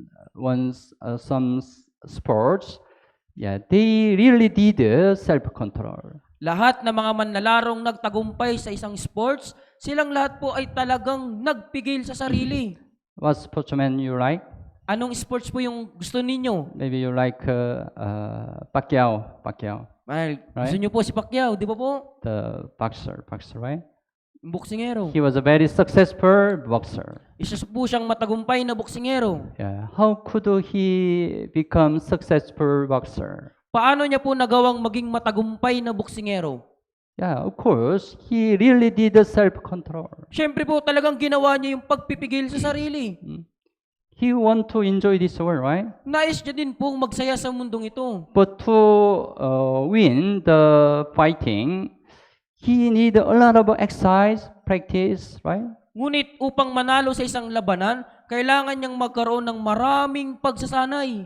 some sports, they really did self-control. Lahat ng mga manlalarong nagtagumpay sa isang sports, silang lahat po ay talagang nagpigil sa sarili. What sportsman you like? Anong sports po yung gusto ninyo? Maybe you like Pacquiao. Gusto nyo po si Pacquiao, di ba po? The boxer, right? Boksingero. He was a very successful boxer. Isa po siyang matagumpay na boksingero. Yeah. How could he become successful boxer? Paano niya po nagawang maging matagumpay na boksingero? Yeah, of course, he really did the self-control. Siyempre po talagang ginawa niya yung pagpipigil sa sarili. He want to enjoy this world, right? Nais niya din pong magsaya sa mundong ito. But to win the fighting, he need a lot of exercise, practice, right? Ngunit upang manalo sa isang labanan, kailangan niyang magkaroon ng maraming pagsasanay.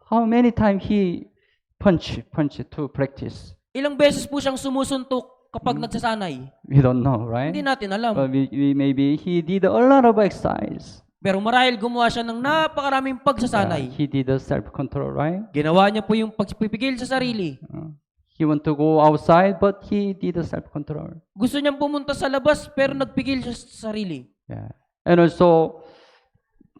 How many times he punch to practice? Ilang beses po siyang sumusuntok kapag nagsasanay? We don't know, right? Hindi natin alam. But maybe he did a lot of exercise. Pero marahil gumawa siya ng napakaraming pagsasanay. He did a self-control, right? Ginawa niya po yung pagpipigil sa sarili. He want to go outside, but he did a self-control. Gusto niyang pumunta sa labas pero nagpigil siya sa sarili. Yeah. And also,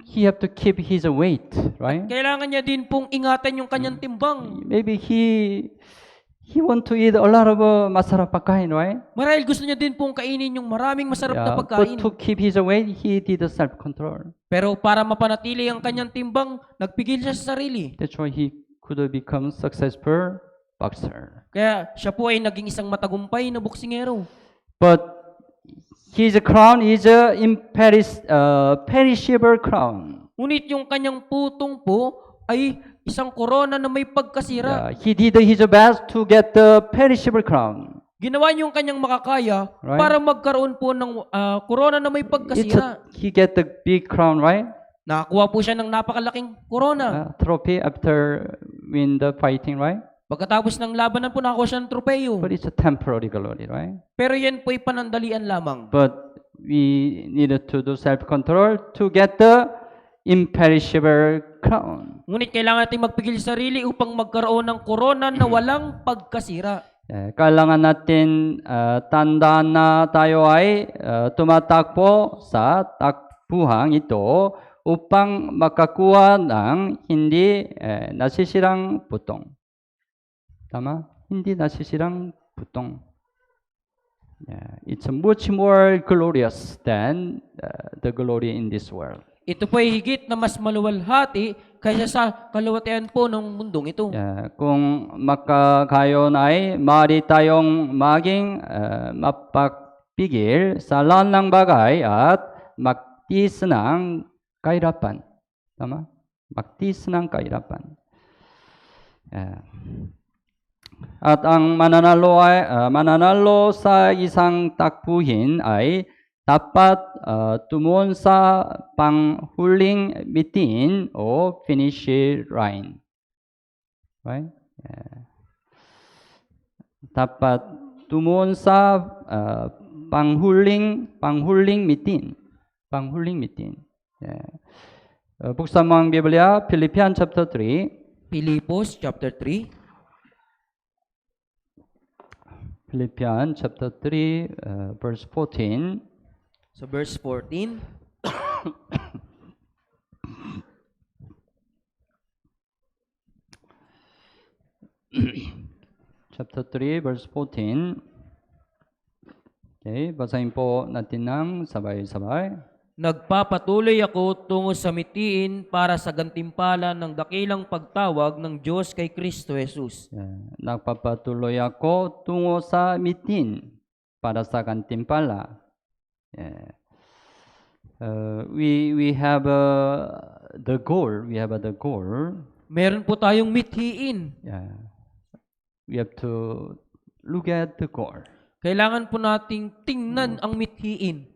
he have to keep his weight, right? Kailangan niya din pong ingatan yung kanyang timbang. Maybe he want to eat a lot of masarap pagkain, right? Marahil gusto niya din pong kainin yung maraming masarap na But pagkain. to keep his weight, he did a self-control. Pero para mapanatili ang kanyang timbang, nagpigil siya sa sarili. That's why he could become successful boxer. Kaya siya po ay naging isang matagumpay na boksingero. But his crown is a perishable crown. Ngunit yung kanyang putong po ay isang korona na may pagkasira. He did his best to get the perishable crown. Ginawa niyo yung kanyang makakaya Right. para magkaroon po ng korona na may pagkasira. He get the big crown, right? Nakakuha po siya ng napakalaking korona. Trophy after win the fighting, right? Pagkatapos ng labanan po, nakakuha siya ng tropeyo. But it's a temporary glory, right? Pero yan po ay panandalian lamang. But we needed to do self-control to get the imperishable crown. Ngunit kailangan natin magpigil sa sarili upang magkaroon ng korona na walang pagkasira. Kailangan natin tandaan na tayo ay tumatakbo sa takbuhan ito upang makakuha ng hindi nasisirang putong. Tama? Hindi nasisirang putong. It's much more glorious than the glory in this world. Ito po ay higit na mas maluwalhati kaysa sa kaluwalhatian po ng mundong ito. Kung makakayon ay maaari tayong maging mapagpigil sa lahat ng bagay at magtiis ng kahirapan. Tama? Magtiis ng kahirapan. At ang mananalo sa isang takbuhin ay dapat tumuon sa panghuling bitin o finish line. Right? Dapat tumuon sa panghuling bitin. Panghuling bitin. Buksan mo ang Biblia, Philippians chapter 3. Pilipos chapter 3. Philippians chapter 3, verse 14. Sa verse 14. Chapter 3, verse 14. Okay, basahin po natin ng sabay-sabay. Nagpapatuloy ako tungo sa mitiin para sa gantimpala ng dakilang pagtawag ng Diyos kay Kristo Jesus. Nagpapatuloy ako tungo sa mitin para sa gantimpala. We have the goal. We have the goal. Meron po tayong mithiin. We have to look at the goal. Kailangan po nating tingnan ang mithiin.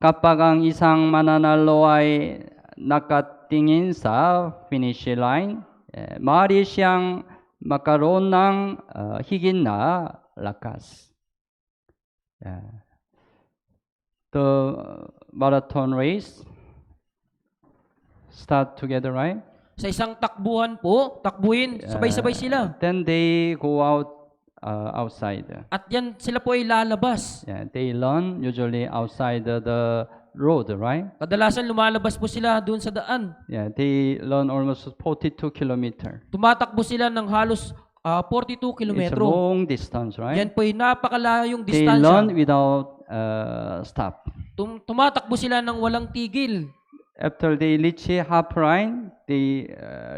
Kapag ang isang mananalo ay nakatingin sa finish line, maaari siyang magkaroon ng higit na lakas. The marathon race start together, right? Sa isang takbuhan po, takbuhin, sabay-sabay sila. Then they go outside. At yan, sila po ay lalabas. They run usually outside the road, right? Kadalasan lumalabas po sila doon sa daan. They run almost 42 kilometers. Tumatakbo sila ng halos 42 It's a kilometro. long distance, right? Yan po ay napakalayong They run distansya. without stop. Tumatakbo sila ng walang tigil. After they reach half line, they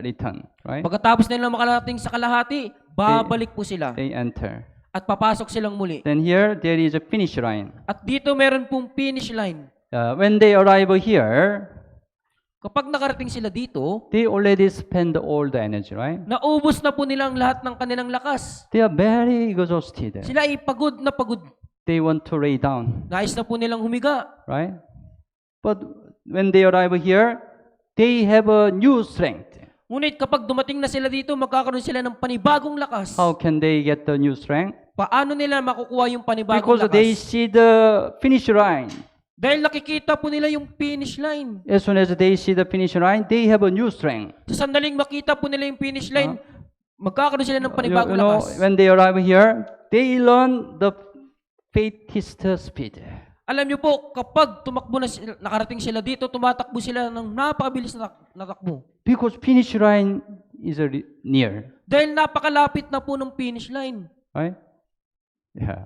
return, right? Pagkatapos nila makarating sa kalahati, babalik po sila. They enter. At papasok silang muli. Then here, there is a finish line. At dito meron pong finish line. When they arrive here, Kapag nakarating sila dito, they already spend all the energy, right? naubos na po nila ang lahat ng kanilang lakas. They are very exhausted. Sila ay pagod na pagod. they want to lay down, Nais na po nilang humiga. right? But when they arrive here, they have a new strength. Ngunit kapag dumating na sila dito, magkakaroon sila ng panibagong lakas. How can they get the new strength? Paano nila makukuha yung panibagong Because they lakas? see the finish line. Dahil nakikita po nila yung finish line. As soon as they see the finish line, they have a new strength. Sa sandaling makita po nila yung finish line, magkakaroon sila ng You panibagong know, lakas. when they arrive here, they learn the fastest speed. Alam niyo po, kapag tumakbo na sila, nakarating sila dito, tumatakbo sila ng napakabilis na takbo. Because finish line is near, Dahil napakalapit na po ng finish line. right? Yeah.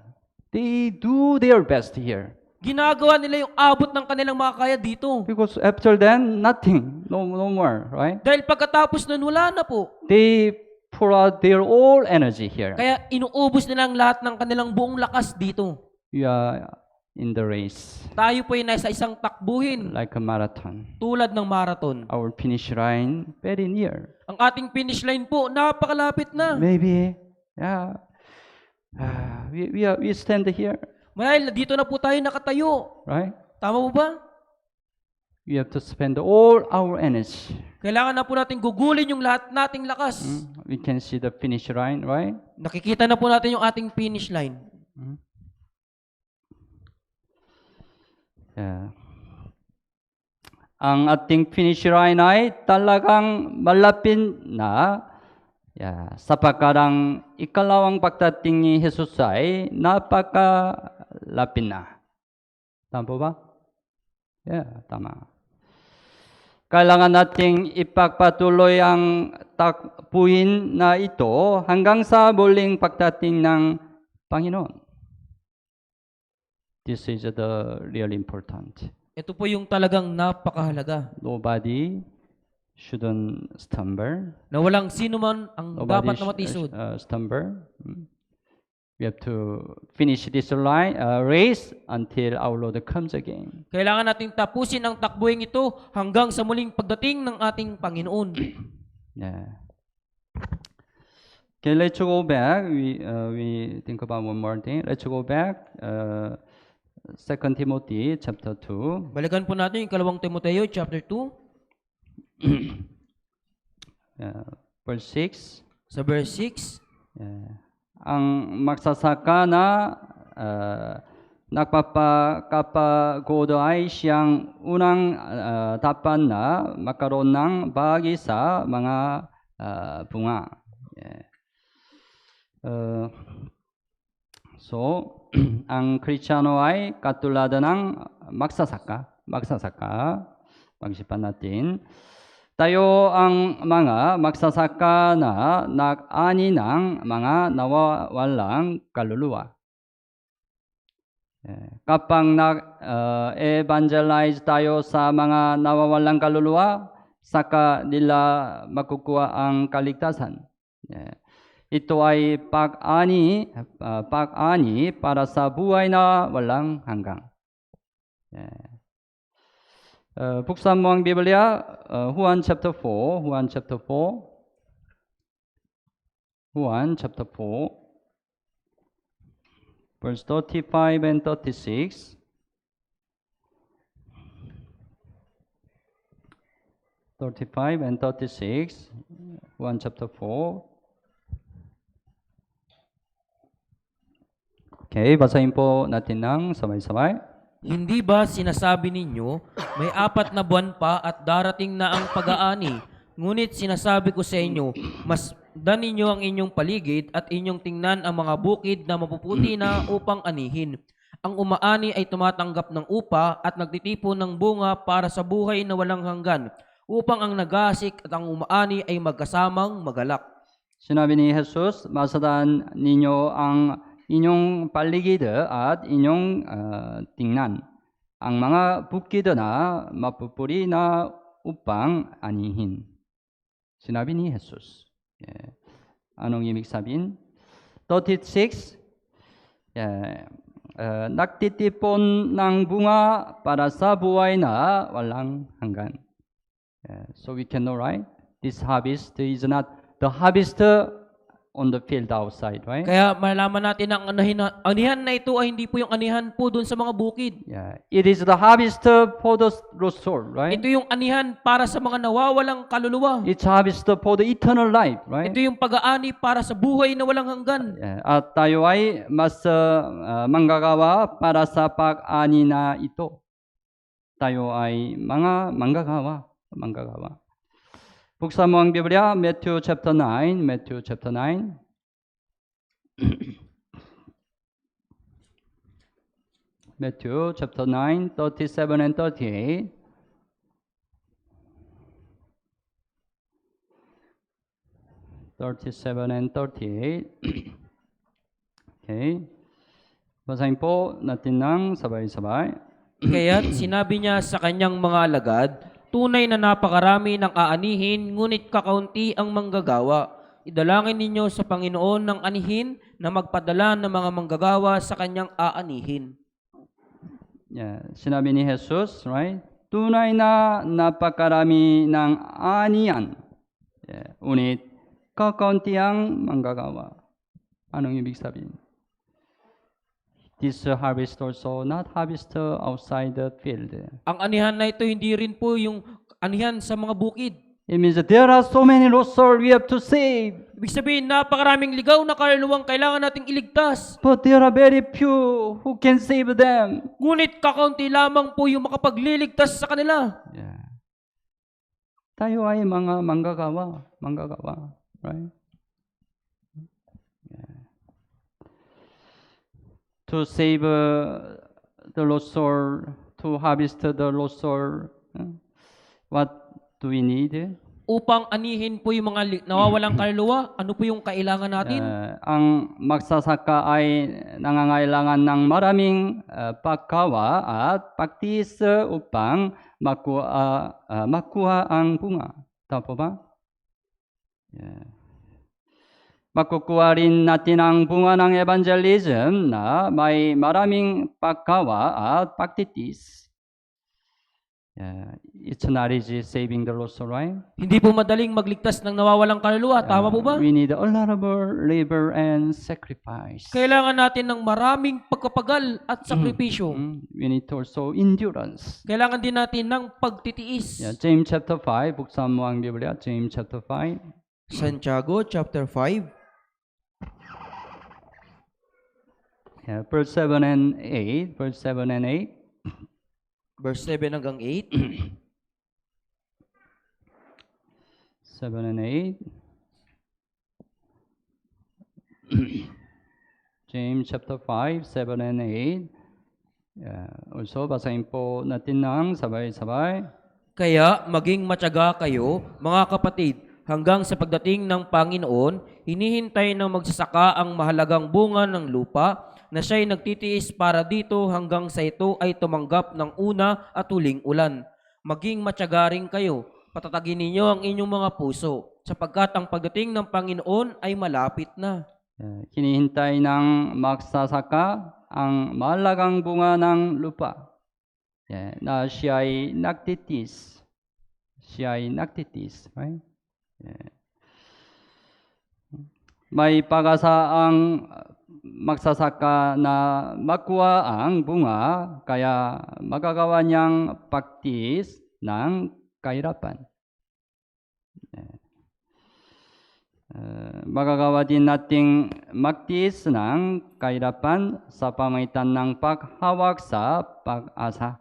They do their best here. Ginagawa nila yung abot ng kanilang makakaya dito. Because after then, nothing, no more, right? Dahil pagkatapos nun, wala na po. They pour out their all energy here. Kaya inuubos nila ang lahat ng kanilang buong lakas dito. We are in the race, Tayo po ay nasa isang takbuhin, like a marathon. tulad ng marathon. Our finish line very near. Ang ating finish line po, napakalapit na. Maybe, yeah. We stand here, Dahil dito na po tayo nakatayo. right? Tama po ba? We have to spend all our energy. Kailangan na po natin gugulin yung lahat nating lakas. We can see the finish line, right? Nakikita na po natin yung ating finish line. Yeah. Ang ating finish line ay talagang malapit na. Yeah. Sapagkat ang ikalawang pagdating ni Jesus ay napakalapit na. Tama po ba? Yeah, tama. Kailangan nating ipagpatuloy ang takbuhin na ito hanggang sa muling pagdating ng Panginoon. This is the really important. Ito po yung talagang napakahalaga. Nobody shouldn't stumble. Na walang sino man ang dapat na matisod. Stumble. We have to finish this race until our Lord comes again. Kailangan nating tapusin ang takbuhin ito hanggang sa muling pagdating ng ating Panginoon. Yeah. Okay, let's go back. We think about one more thing. Let's go back. 2 Timothy chapter 2. Balikan po natin yung 2 Timoteo chapter 2, Verse 6. sa verse 6. Ang magsasaka na nagpapakapagod ay siyang unang dapat na magkaroon ng bahagi sa mga bunga. So, ang Kristiyano ay katulad ng magsasaka. Pag-isipan natin. Tayo ang mga magsasaka na nag-ani ng mga nawawalang kaluluwa. Kapag nag-evangelize tayo sa mga nawawalang kaluluwa, saka nila makukuha ang kaligtasan. Ito ay pag-ani para sa buhay na walang hanggang. Buksan mo ang Biblia, Juan chapter 4, Juan chapter 4, verse 35 and 36. 35 and 36, Juan chapter 4. Okay, basahin po natin ng sabay-sabay. Hindi ba sinasabi ninyo, may 4 na buwan pa at darating na ang pag-aani? Ngunit sinasabi ko sa inyo, masdan ninyo ang inyong paligid at inyong tingnan ang mga bukid na mapuputi na upang anihin. Ang umaani ay tumatanggap ng upa at nagtitipon ng bunga para sa buhay na walang hanggan, upang ang nagasik at ang umaani ay magkasamang magalak. Sinabi ni Jesus, masdan ninyo ang inyong paligid at inyong tingnan ang mga bukid na mapupuri na upang anihin. Sinabi ni Jesus. Anong ibig sabihin? 36, nagtitipon ng bunga para sa buhay na walang hanggan. So we can know, right? This harvest is not the harvest on the field outside, right? Kaya malaman natin ang anihan na ito ay hindi po yung anihan po doon sa mga bukid. Yeah, it is the harvest for the lost soul, right? Ito yung anihan para sa mga nawawalang kaluluwa. It's harvest for the eternal life, right? Ito yung pag-aani para sa buhay na walang hanggan. Yeah, at tayo ay mas manggagawa para sa pag-ani na ito. Tayo ay mga manggagawa. Buksan mo ang Biblia, Matthew chapter 9, Matthew chapter 9. Matthew chapter 9, 37 and 38. Okay. Basahin po natin ng sabay-sabay. Kaya't sinabi niya sa kanyang mga alagad, tunay na napakarami ng aanihin, ngunit kakaunti ang manggagawa. Idalangin ninyo sa Panginoon ng anihin na magpadala ng mga manggagawa sa kanyang aanihin. Yeah, sinabi ni Jesus, right? Tunay na napakarami ng anihan. Yeah, ngunit kakaunti ang manggagawa. Anong ibig sabihin? This harvest also not harvest outside the field. Ang anihan na ito hindi rin po yung anihan sa mga bukid. It means that there are so many lost souls we have to save. Ibig sabihin, napakaraming ligaw na kaluluwang kailangan nating iligtas. But there are very few who can save them. Ngunit kakaunti lamang po yung makapagliligtas sa kanila. Yeah. Tayo ay mga manggagawa, right? To save the lost soul, to harvest the lost soul, what do we need? Upang anihin po yung mga nawawalang kaluluwa, ano po yung kailangan natin? Ang magsasaka ay nangangailangan ng maraming paggawa at practice upang makuha ang bunga. Tama po ba? Yeah. Makukuha rin natin ang bunga ng evangelism na may maraming paggawa at practice. Yeah, it's not easy saving the lost soul, right? Hindi po madaling magligtas ng nawawalang kaluluwa. Tama po ba? We need a lot of labor and sacrifice. Kailangan natin ng maraming pagkapagal at sakripisyo. We need also endurance. Kailangan din natin ng pagtitiis. Yeah, James chapter 5, buksan mo ang Biblia, James chapter 5. Santiago chapter 5. Yeah, verse 7 and 8, verse 7 and 8. Verse 7 hanggang 8. 7 and 8. James chapter 5, 7 and 8. Yeah, also, basahin po natin ng sabay-sabay. Kaya maging matyaga kayo, mga kapatid, hanggang sa pagdating ng Panginoon, hinihintay ng magsasaka ang mahalagang bunga ng lupa na siya'y nagtitiis para dito hanggang sa ito ay tumanggap ng una at huling ulan. Maging matyaga rin kayo, patatagin ninyo ang inyong mga puso, sapagkat ang pagdating ng Panginoon ay malapit na. Hinihintay ng magsasaka ang mahalagang bunga ng lupa na siya'y nagtitiis. Right? May pag-asa ang magsasaka na makuha ang bunga, kaya magagawa niyang practice ng kahirapan. Magagawa din nating magtiis ng kahirapan sa pamagitan ng paghawak sa pag-asa.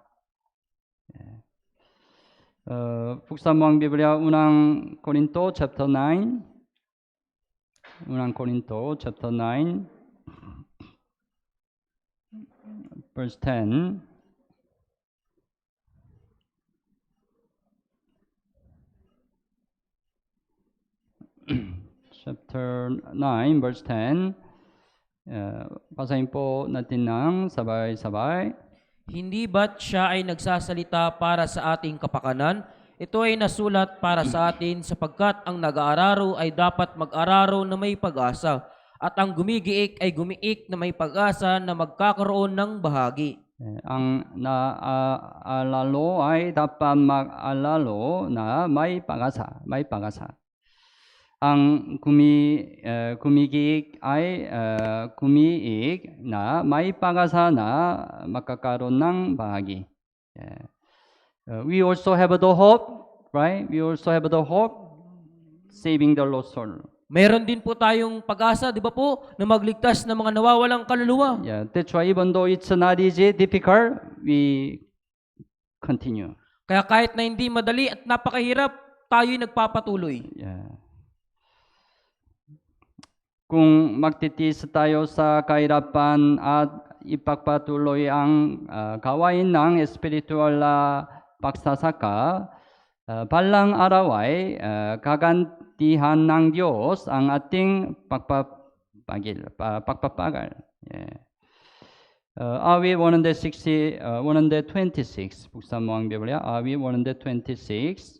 Buksan mo ang Biblia, unang Korinto chapter 9. Unang Korinto chapter 9. Verse 10. Chapter 9, verse 10. Basahin po natin ng sabay-sabay. Hindi ba't siya ay nagsasalita para sa ating kapakanan? Ito ay nasulat para sa atin sapagkat ang nag-aararo ay dapat mag-araro na may pag-asa. At ang gumigiik ay gumiik na may pag-asa na magkakaroon ng bahagi. Ang naalalo ay dapat mag-alalo na may pag-asa. ang kumikiik ay kumiik na may pag-asa na makakaroon ng bahagi. Yeah. We also have the hope, right? We also have the hope saving the lost soul. Meron din po tayong pag-asa, di ba po, na magligtas ng mga nawawalang kaluluwa. Yeah, that's why even though it's not easy, difficult, we continue. Kaya kahit na hindi madali at napakahirap, tayo'y nagpapatuloy. Yeah. Kung magtitiis tayo sa kahirapan at ipagpatuloy ang gawain ng spiritual pagsasaka, balang araw ay gagantihan ng Diyos ang ating pagpapagal. Yeah. Awi 126, buksan mo ang Biblia, Awi 126,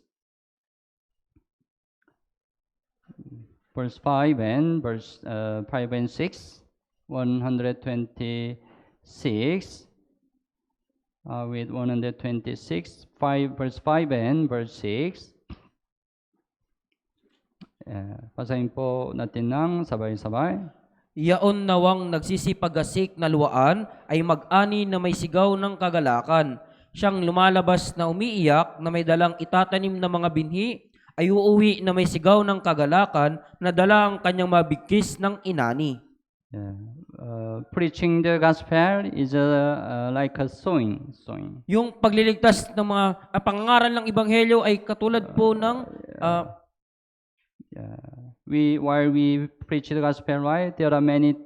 verse 5 and 6, 126, with 126, 5, verse 5 and verse 6. Basahin po natin ng sabay-sabay. Yaon nawang nagsisipagasik na luwaan ay mag-ani na may sigaw ng kagalakan. Siyang lumalabas na umiiyak na may dalang itatanim na mga binhi ay uuwi na may sigaw ng kagalakan na dala ang kanyang mabigkis ng inani. Preaching the gospel is like a sowing. Yung pagliligtas ng mga pangangaral ng ebanghelyo ay katulad po ng while we preach the gospel, right? There are many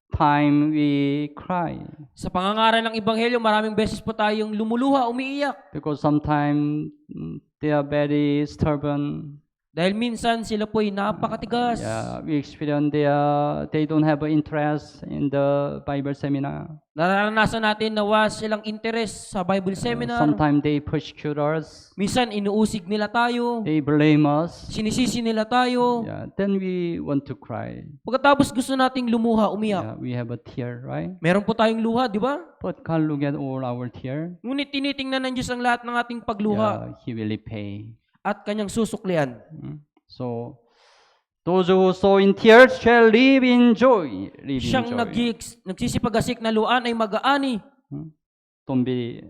time we cry. Sa pangangaral ng ebanghelyo, maraming beses po tayong lumuluha, umiiyak. Because sometimes they are very stubborn. Dahil minsan sila po ay napakatigas. Yeah, we experience they don't have interest in the Bible seminar. Naranasan natin na wala silang interest sa Bible seminar. Sometimes they persecute us. Minsan inuusig nila tayo. They blame us. Sinisisi nila tayo. Yeah, then we want to cry. Pagkatapos gusto nating lumuha, umiyak. Yeah, we have a tear, right? Meron po tayong luha, di ba? But God look at all our tear. Ngunit tinitingnan ng Diyos ang lahat ng ating pagluha. Yeah, He will repay. At kanyang susuklian. So, those who sow in tears shall live in joy. Siyang nagsisipagasik na luan ay mag-aani. Don't be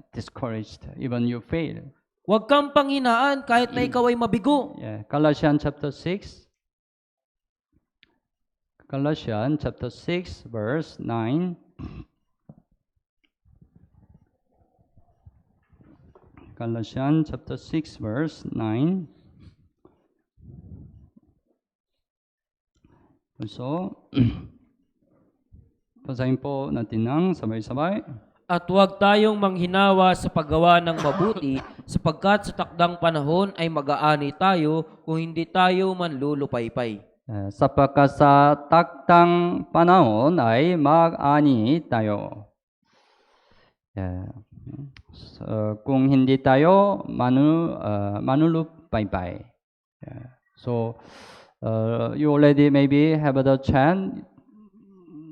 discouraged even you fail. Huwag kang panghinaan kahit na ikaw ay mabigo. Yeah, Galatians chapter 6. Galatians chapter 6 verse 9. Galatians chapter 6 verse 9. So, basahin po natin ng sabay-sabay. At huwag tayong manghinawa sa paggawa ng mabuti, sapagkat sa takdang panahon ay mag-aani tayo kung hindi tayo manlulupaypay. Sapagkat sa takdang panahon ay mag-aani tayo. Kung hindi tayo manlulupaypay. So, you already maybe have the chance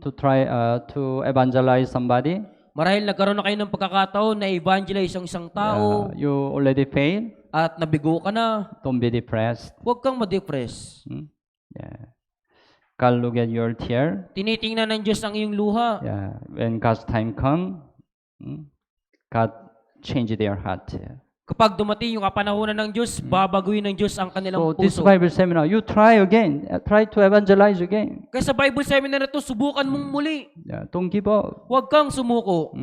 to try to evangelize somebody. Marahil nagkaroon na kayo ng pagkakataon na evangelize ang isang tao. You already failed. At nabigo ka na. Don't be depressed. Huwag kang ma-depress. God look at your tear. Tinitingnan ng Diyos ang iyong luha. When God's time come, God change their heart. Kapag dumating yung kapanahunan ng Diyos, babaguhin ng Diyos ang kanilang So this puso. Bible seminar, you try again. Try to evangelize again. Kaya sa Bible seminar na ito, subukan mong muli. Don't give up. Huwag kang sumuko.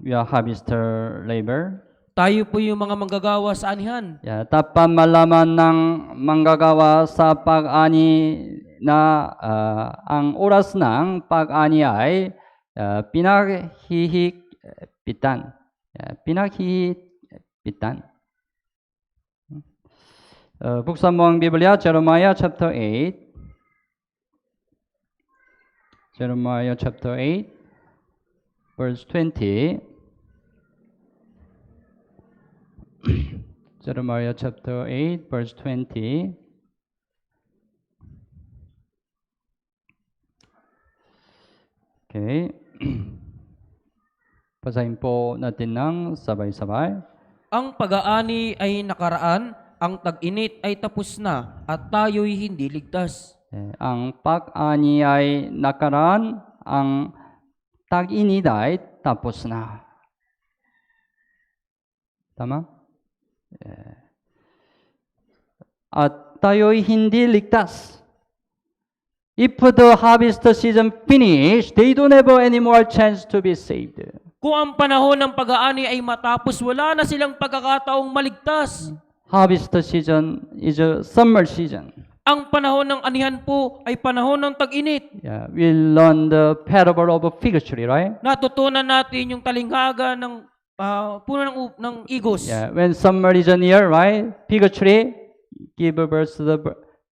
We are harvester labor. Tayo po yung mga manggagawa sa anihan. Dapat malaman ng manggagawa sa pag-ani na ang oras ng pag-ani ay pinaghihipitan. Pinaghihipitan. Buksan mo ang Biblia, Jeremiah chapter 8. Jeremiah chapter 8, verse 20. Jeremiah chapter 8, verse 20. Okay. Basahin po natin ng sabay-sabay. Ang pag-aani ay nakaraan, ang tag-init ay tapos na, at tayo'y hindi ligtas. ang pag-ani ay nakaraan, ang tag-init ay tapos na. Tama? At tayo'y hindi ligtas. If the harvest season finish, they don't have any more chance to be saved. Kung ang panahon ng pag-aani ay matapos, wala na silang pagkakataong maligtas. Harvest season is a summer season. Ang panahon ng anihan po ay panahon ng tag-init. Yeah, we learn the parable of a fig tree, right? Natutunan natin yung talinghaga ng puno ng igos. Yeah, when summer is near, right? Fig tree give birth to the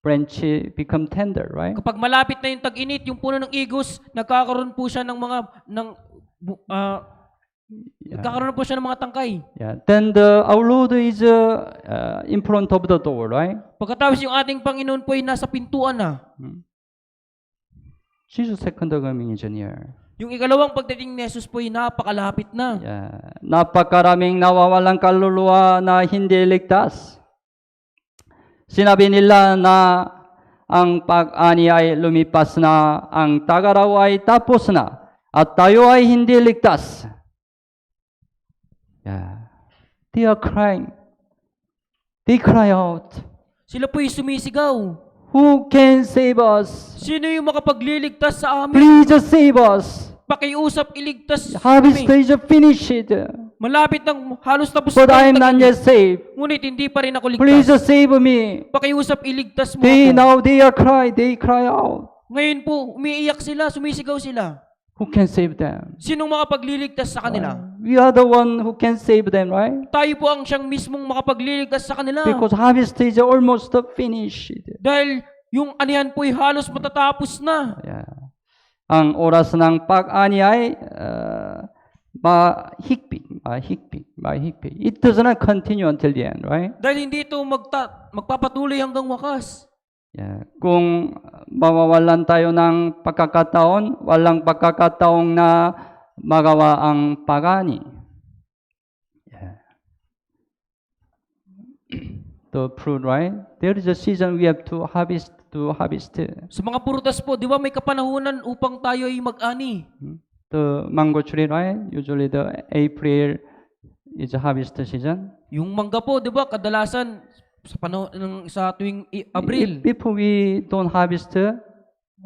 branch become tender, right? Kapag malapit na yung tag-init, yung puno ng igos, nagkakaroon po siya ng mga nagkakaroon po siya ng mga tangkay. Yeah, then our Lord is in front of the door, right? Pagkatapos yung ating Panginoon po ay nasa pintuan na. Jesus' second coming is near. Yung ikalawang pagdating ni Jesus po ay napakalapit na. Yeah, napakaraming nawawalang kaluluwa na hindi ligtas. Sinabi nila na ang pag-ani ay lumipas na, ang tag-araw ay tapos na, at tayo ay hindi ligtas. Yeah. They are crying. They cry out. Sila po'y sumisigaw. Who can save us? Sino yung makapagliligtas sa amin? Please save us. Pakiusap, iligtas Harvest kami. is finished, Malapit ng halos tapos but na I am ang not tag-init. yet saved. Ngunit hindi pa rin ako Please ligtas. save me. Pakiusap, iligtas mo They ako. now they cry out. Ngayon po, umiiyak sila, sumisigaw sila. Who can save them? Sinong makapagliligtas sa kanila? We are the one who can save them, right? Tayo po ang siyang mismong makapagliligtas sa kanila. Because harvest is almost finished. Dahil yung anihan po ay halos matatapos na. Yeah. Ang oras ng pag-ani ay mahigpit. It does not continue until the end, right? Dahil hindi ito magpapatuloy hanggang wakas. Yeah. Kung mawawalan tayo ng pagkakataon, walang pagkakataong na magawa ang pag-ani. Yeah. The fruit, right? There is a season we have to harvest. Sa mga prutas po, di ba may kapanahunan upang tayo ay mag-ani? The mango tree, right? Usually the April is a harvest season. Yung mangga po, di ba, kadalasan sa panahon sa tuwing Abril. If we don't harvest,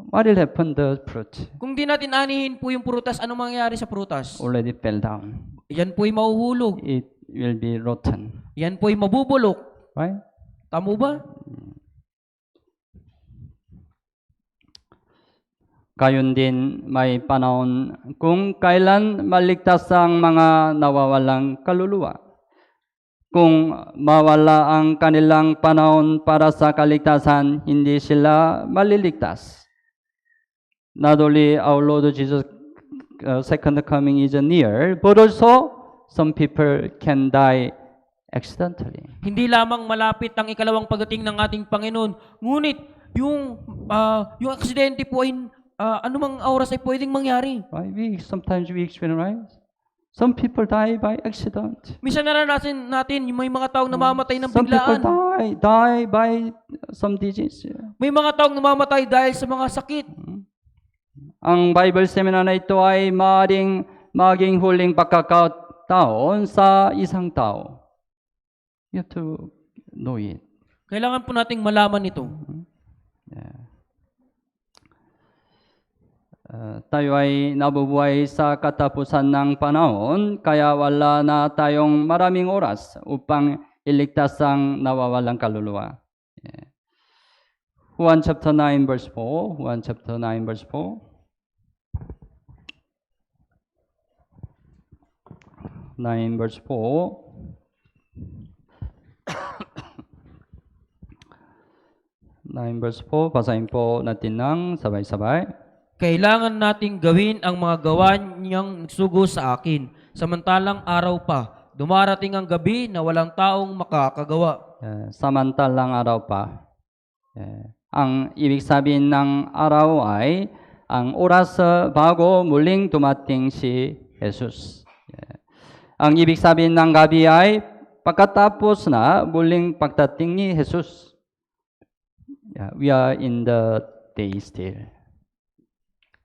what will happen the fruit? Kung di natin anihin po yung prutas, anong mangyayari sa prutas? Already fell down. Yan po ay mahuhulog. It will be rotten, Yan po ay mabubulok. right? Tamo ba? Gayon din may panahon kung kailan maligtas ang mga nawawalang kaluluwa. Kung mawala ang kanilang panahon para sa kaligtasan, hindi sila maliligtas. Not only our Lord Jesus' second coming is near, but also some people can die accidentally. Hindi lamang malapit ang ikalawang pagdating ng ating Panginoon, ngunit yung aksidente po ay anumang oras ay pwedeng mangyari. Right? Sometimes we experience, right? Some people die by accident. Minsan naranasan natin yung may mga taong namamatay ng Some people biglaan. die by some disease. May mga taong namamatay dahil sa mga sakit. Ang Bible seminar na ito ay maging huling pagkakataon sa isang tao. You have to know it. Kailangan po nating malaman ito. Tayo ay nabubuhay sa katapusan ng panahon, kaya wala na tayong maraming oras upang iligtas ang nawawalang kaluluwa. Juan chapter 9 verse 4. Juan chapter 9 verse 4. 9 verse 4. verse 4, basahin po natin ng sabay-sabay. Kailangan nating gawin ang mga gawa niyang nagsugo sa akin. Samantalang araw pa, dumarating ang gabi na walang taong makakagawa. Samantalang araw pa. Ang ibig sabihin ng araw ay ang oras bago muling dumating si Jesus. Ang ibig sabihin ng gabi ay pagkatapos na muling pagdating ni Jesus. Yeah, we are in the day still.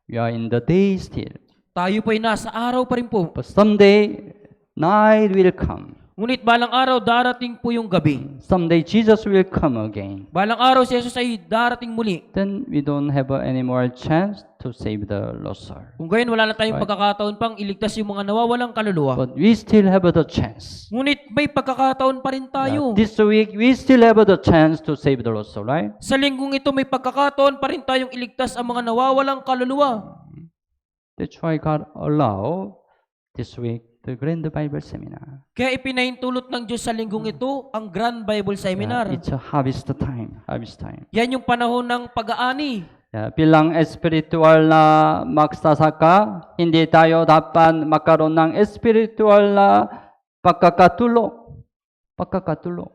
We are in the day still. Tayo po'y nasa araw pa rin po. But someday, night will come. Ngunit balang araw, darating po yung gabi. Someday, Jesus will come again. Balang araw, si Jesus ay darating muli. Then we don't have any more chance to save the lost soul. Kung gayon, wala na tayong pagkakataon pang iligtas yung mga nawawalang kaluluwa. But we still have the chance. Ngunit may pagkakataon pa rin tayo. This week, we still have the chance to save the lost soul, right? Sa linggong ito, may pagkakataon pa rin tayong iligtas ang mga nawawalang kaluluwa. That's why God allow this week the Grand Bible Seminar. Kaya ipinahintulot ng Diyos sa linggong ito ang Grand Bible Seminar. It's a harvest time. Harvest time. Yan yung panahon ng pag-aani. Bilang espiritual na magsasaka, hindi tayo dapat magkaroon ng espiritual na pagkakatulog. Pagkakatulog.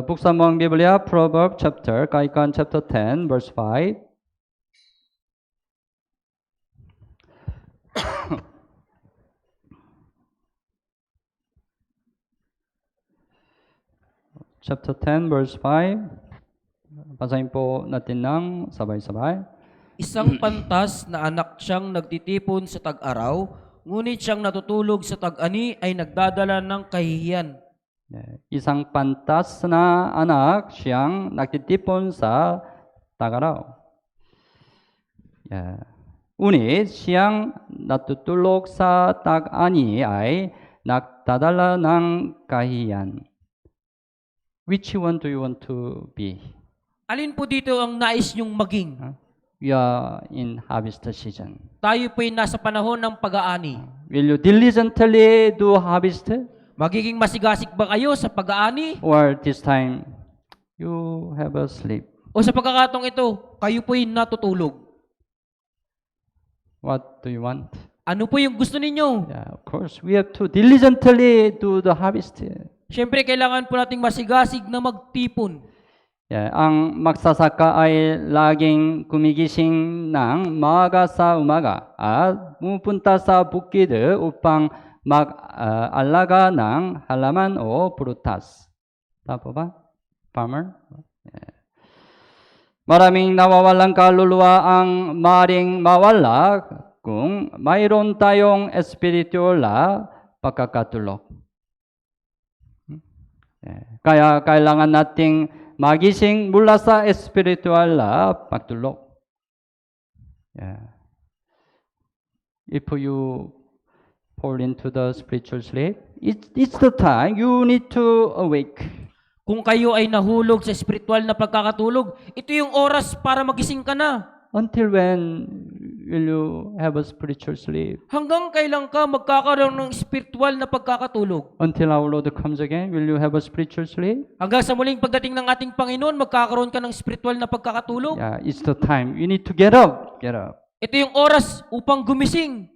Buksan mo ang Biblia, Proverbs chapter, Kaikan chapter 10, verse 5. Chapter 10, verse 5. Basahin po natin ng sabay-sabay. Isang pantas na anak siyang nagtitipon sa tag-araw, ngunit siyang natutulog sa tag-ani ay nagdadala ng kahihiyan. Isang pantas na anak siyang nagtitipon sa tag-araw. Ngunit siyang natutulog sa tag-ani ay nagdadala ng kahihiyan. Which one do you want to be? Alin po dito ang nais niyong maging? We are in harvest season. Tayo po'y nasa panahon ng pag-aani. Will you diligently do harvest? Magiging masigasig ba kayo sa pag-aani? Or this time, you have a sleep? O sa pagkakataong ito, kayo po'y natutulog? What do you want? Ano po yung gusto ninyo? Of course, we have to diligently do the harvest. Siyempre, kailangan po nating masigasig na magtipon. Ang magsasaka ay laging gumigising ng maaga sa umaga at pumupunta sa bukid upang mag-alaga ng halaman o prutas. Tama ba? Farmer? Maraming nawawalang kaluluwa ang maaaring mawala kung mayroon tayong espiritual na pagkakatulog. Kaya kailangan nating magising mula sa espiritual na pagtulog. If you fall into the spiritual sleep, it's the time you need to awake. Kung kayo ay nahulog sa espiritual na pagkakatulog, ito yung oras para magising ka na. Until when will you have a spiritual sleep? Hanggang kailan ka magkakaroon ng spiritual na pagkakatulog? Until our Lord comes again, will you have a spiritual sleep? Hanggang sa muling pagdating ng ating Panginoon, magkakaroon ka ng spiritual na pagkakatulog? It's the time. You need to get up. Get up. Ito yung oras upang gumising.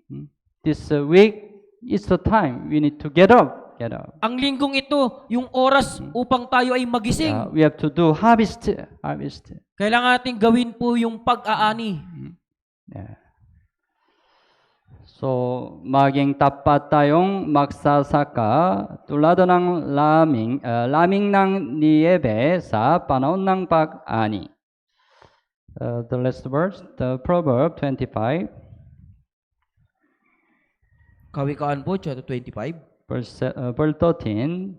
This week, it's the time. We need to get up. Get up. Ang linggong ito, yung oras upang tayo ay magising. We have to do harvest. Harvest. Kailangan natin gawin po yung pag-aani. So, maging tapat tayong magsasaka tulad ng laming ng Niebe sa panahon ng pag-ani. The last verse, the Proverb 25. Kawikaan po, chapter 25. Verse 13.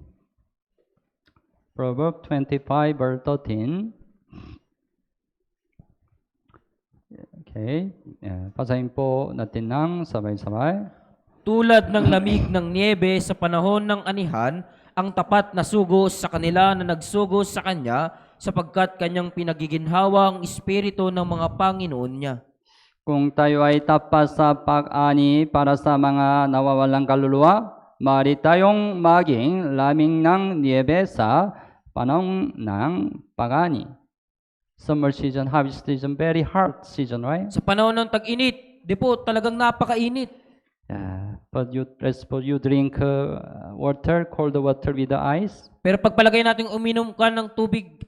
Proverb 25, verse 13. Okay. Pasahin po natin ng sabay-sabay. Tulad ng lamig ng niebe sa panahon ng anihan, ang tapat na sugos sa kanila na nagsugos sa kanya, sapagkat kanyang pinagiginhawa ang espiritu ng mga Panginoon niya. Kung tayo ay tapat sa pag-ani para sa mga nawawalang kaluluwa, maaari tayong maging laming ng niebe sa panahon ng pag-ani. Summer season, harvest season, very hot season, right? Sa panahon ng tag-init, di po, talagang napakainit. But you drink water, cold water with the ice. Pero pagpalagay natin uminom ka ng tubig,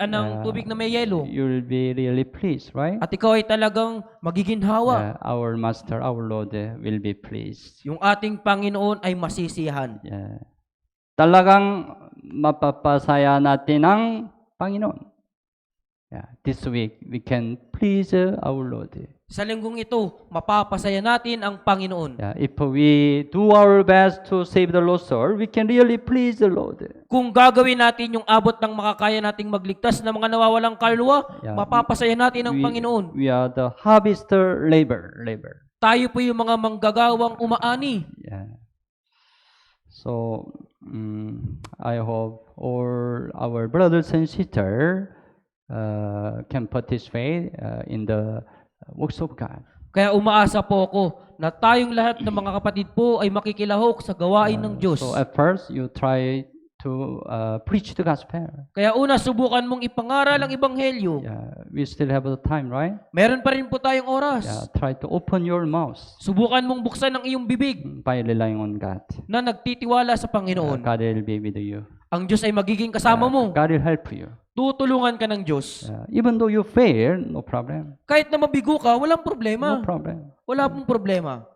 tubig na may yelo, You'll be really pleased, right? at ikaw ay talagang magiginhawa. Our Master, our Lord will be pleased. Yung ating Panginoon ay masisiyahan. talagang mapapasaya natin ang Panginoon. Yeah, this week we can please our Lord. Sa linggong ito, mapapasaya natin ang Panginoon. Yeah, if we do our best to save the lost soul, we can really please the Lord. Kung gagawin natin yung abot ng makakaya nating magligtas ng mga nawawalang kaluluwa, Yeah, mapapasaya natin ang Panginoon. We are the harvester labor. Tayo po yung mga manggagawang umaani. Yeah. So I hope all our brothers and sisters can participate in the works of God. Kaya umaasa po ako na tayong lahat ng mga kapatid po ay makikilahok sa gawain ng Diyos. So at first, you try to preach the gospel. Kaya una, subukan mong ipangaral ang Ebanghelyo. Yeah, we still have the time, right? Meron pa rin po tayong oras. Yeah, try to open your mouth Subukan mong buksan ang iyong bibig by relying on God. na nagtitiwala sa Panginoon. God will be with you. Ang Diyos ay magiging kasama mo. God will help you. Tutulungan ka ng Diyos. Even though you fail, no problem. Kahit na mabigo ka, walang No problema. problem. Wala pong problema.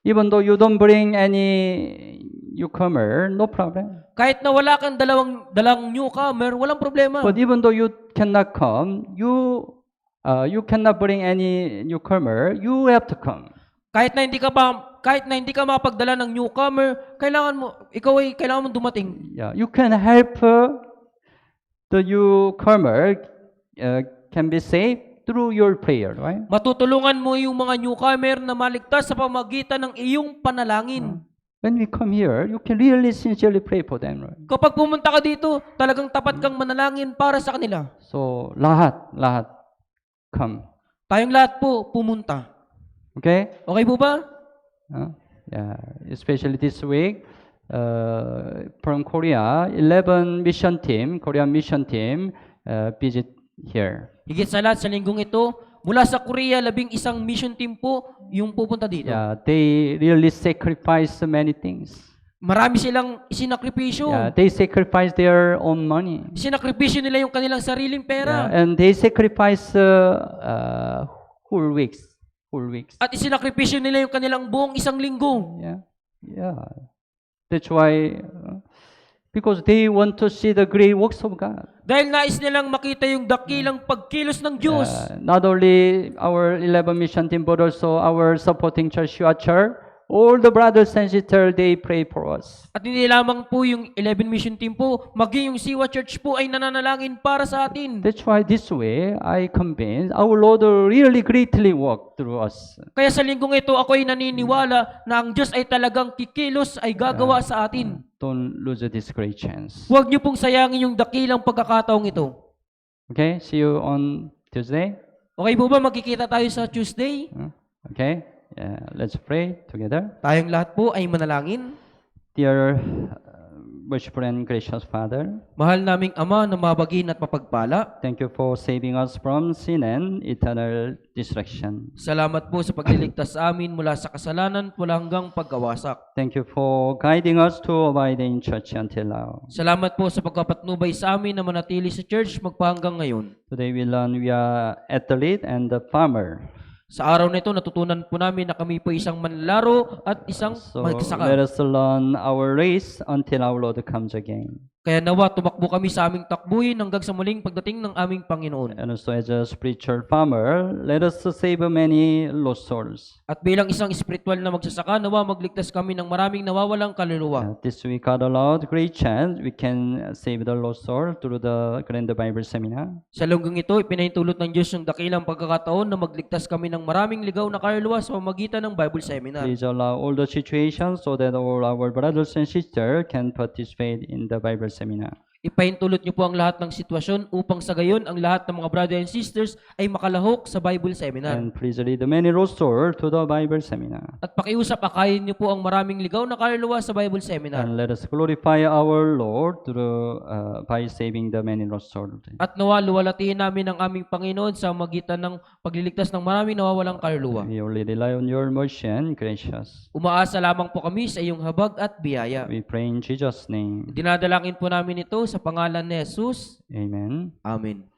Even though you don't bring any newcomer, no problem. Kahit na wala kang dalang newcomer, walang problema. But even though you cannot come, you cannot bring any newcomer, you have to come. Kahit na hindi ka mapagdala ng newcomer, kailangan mo dumating. Yeah, you can help the newcomer can be saved through your prayer, right? Matutulungan mo yung mga newcomer na maligtas sa pamagitan ng iyong panalangin. When we come here, you can really sincerely pray for them, right? Kapag pumunta ka dito, talagang tapat kang manalangin para sa kanila. So lahat come. Tayong lahat po pumunta. Okay? Okay po ba? Yeah, especially this week from Korea, 11 Korean mission team visit here. Higit sa lahat sa linggong ito, mula sa Korea, 11 mission team po yung pupunta dito. Yeah, they really sacrifice many things. Marami silang isinakripisyo. Yeah, they sacrifice their own money. Isinakripisyo nila yung kanilang sariling pera. Yeah, and they sacrifice whole weeks. At isinakripisyo nila yung kanilang buong isang linggo. Yeah. That's why, because they want to see the great works of God. Dahil nais nilang makita yung dakilang pagkilos ng Diyos. Not only our 11 mission team, but also our supporting church, Shua Church. All the brothers and sisters, they pray for us. At hindi lamang po yung 11 mission team po, maging yung Siwa Church po ay nananalangin para sa atin. That's why this way, I convinced our Lord really greatly work through us. Kaya sa linggong ito, ako ay naniniwala na ang Diyos ay talagang kikilos ay gagawa sa atin. Don't lose this great chance. Huwag niyo pong sayangin yung dakilang pagkakataong ito. Okay, see you on Tuesday. Okay po ba magkikita tayo sa Tuesday? Okay, let's pray together. Tayong lahat po ay manalangin. Dear worshipful and gracious Father, Mahal naming Ama na mabagin at mapagpala, thank you for saving us from sin and eternal destruction. salamat po sa pagliligtas sa amin mula sa kasalanan mula hanggang pagkawasak. Thank you for guiding us to abide in church until now. Salamat po sa pagkapatnubay sa amin na manatili sa church magpahanggang ngayon. Today we learn we are athlete and the farmer. Sa araw na ito, natutunan po namin na kami po isang manlalaro at isang So magsasaka. let us learn our race until our Lord comes again. Kaya nawa, tumakbo kami sa aming takbuhin hanggang sa muling pagdating ng aming Panginoon. And also as a spiritual farmer, let us save many lost souls. At bilang isang espiritual na magsasaka, nawa magligtas kami ng maraming nawawalang kaluluwa. This week God allowed great chance we can save the lost soul through the Grand Bible Seminar. Sa lunggong ito, ipinahintulot ng Diyos yung dakilang pagkakataon na magligtas kami ng maraming ligaw na kaluluwa sa pamagitan ng Bible Seminar. Please allow all the situations so that all our brothers and sisters can participate in the Bible Seminar. Ipahintulot niyo po ang lahat ng sitwasyon upang sa gayon ang lahat ng mga brothers and sisters ay makalahok sa Bible Seminar. And please lead many lost souls to the Bible Seminar. At pakiusap, akayin niyo po ang maraming ligaw na kaluluwa sa Bible Seminar. And let us glorify our Lord through, by saving the many lost souls. At nawa, luwalatihin namin ang aming Panginoon sa magitan ng pagliligtas ng maraming nawawalang kaluluwa. We only rely on your mercy and gracious. Umaasa lamang po kami sa iyong habag at biyaya. We pray in Jesus' name. Dinadalangin po namin ito sa pangalan ni Jesus. Amen. Amen.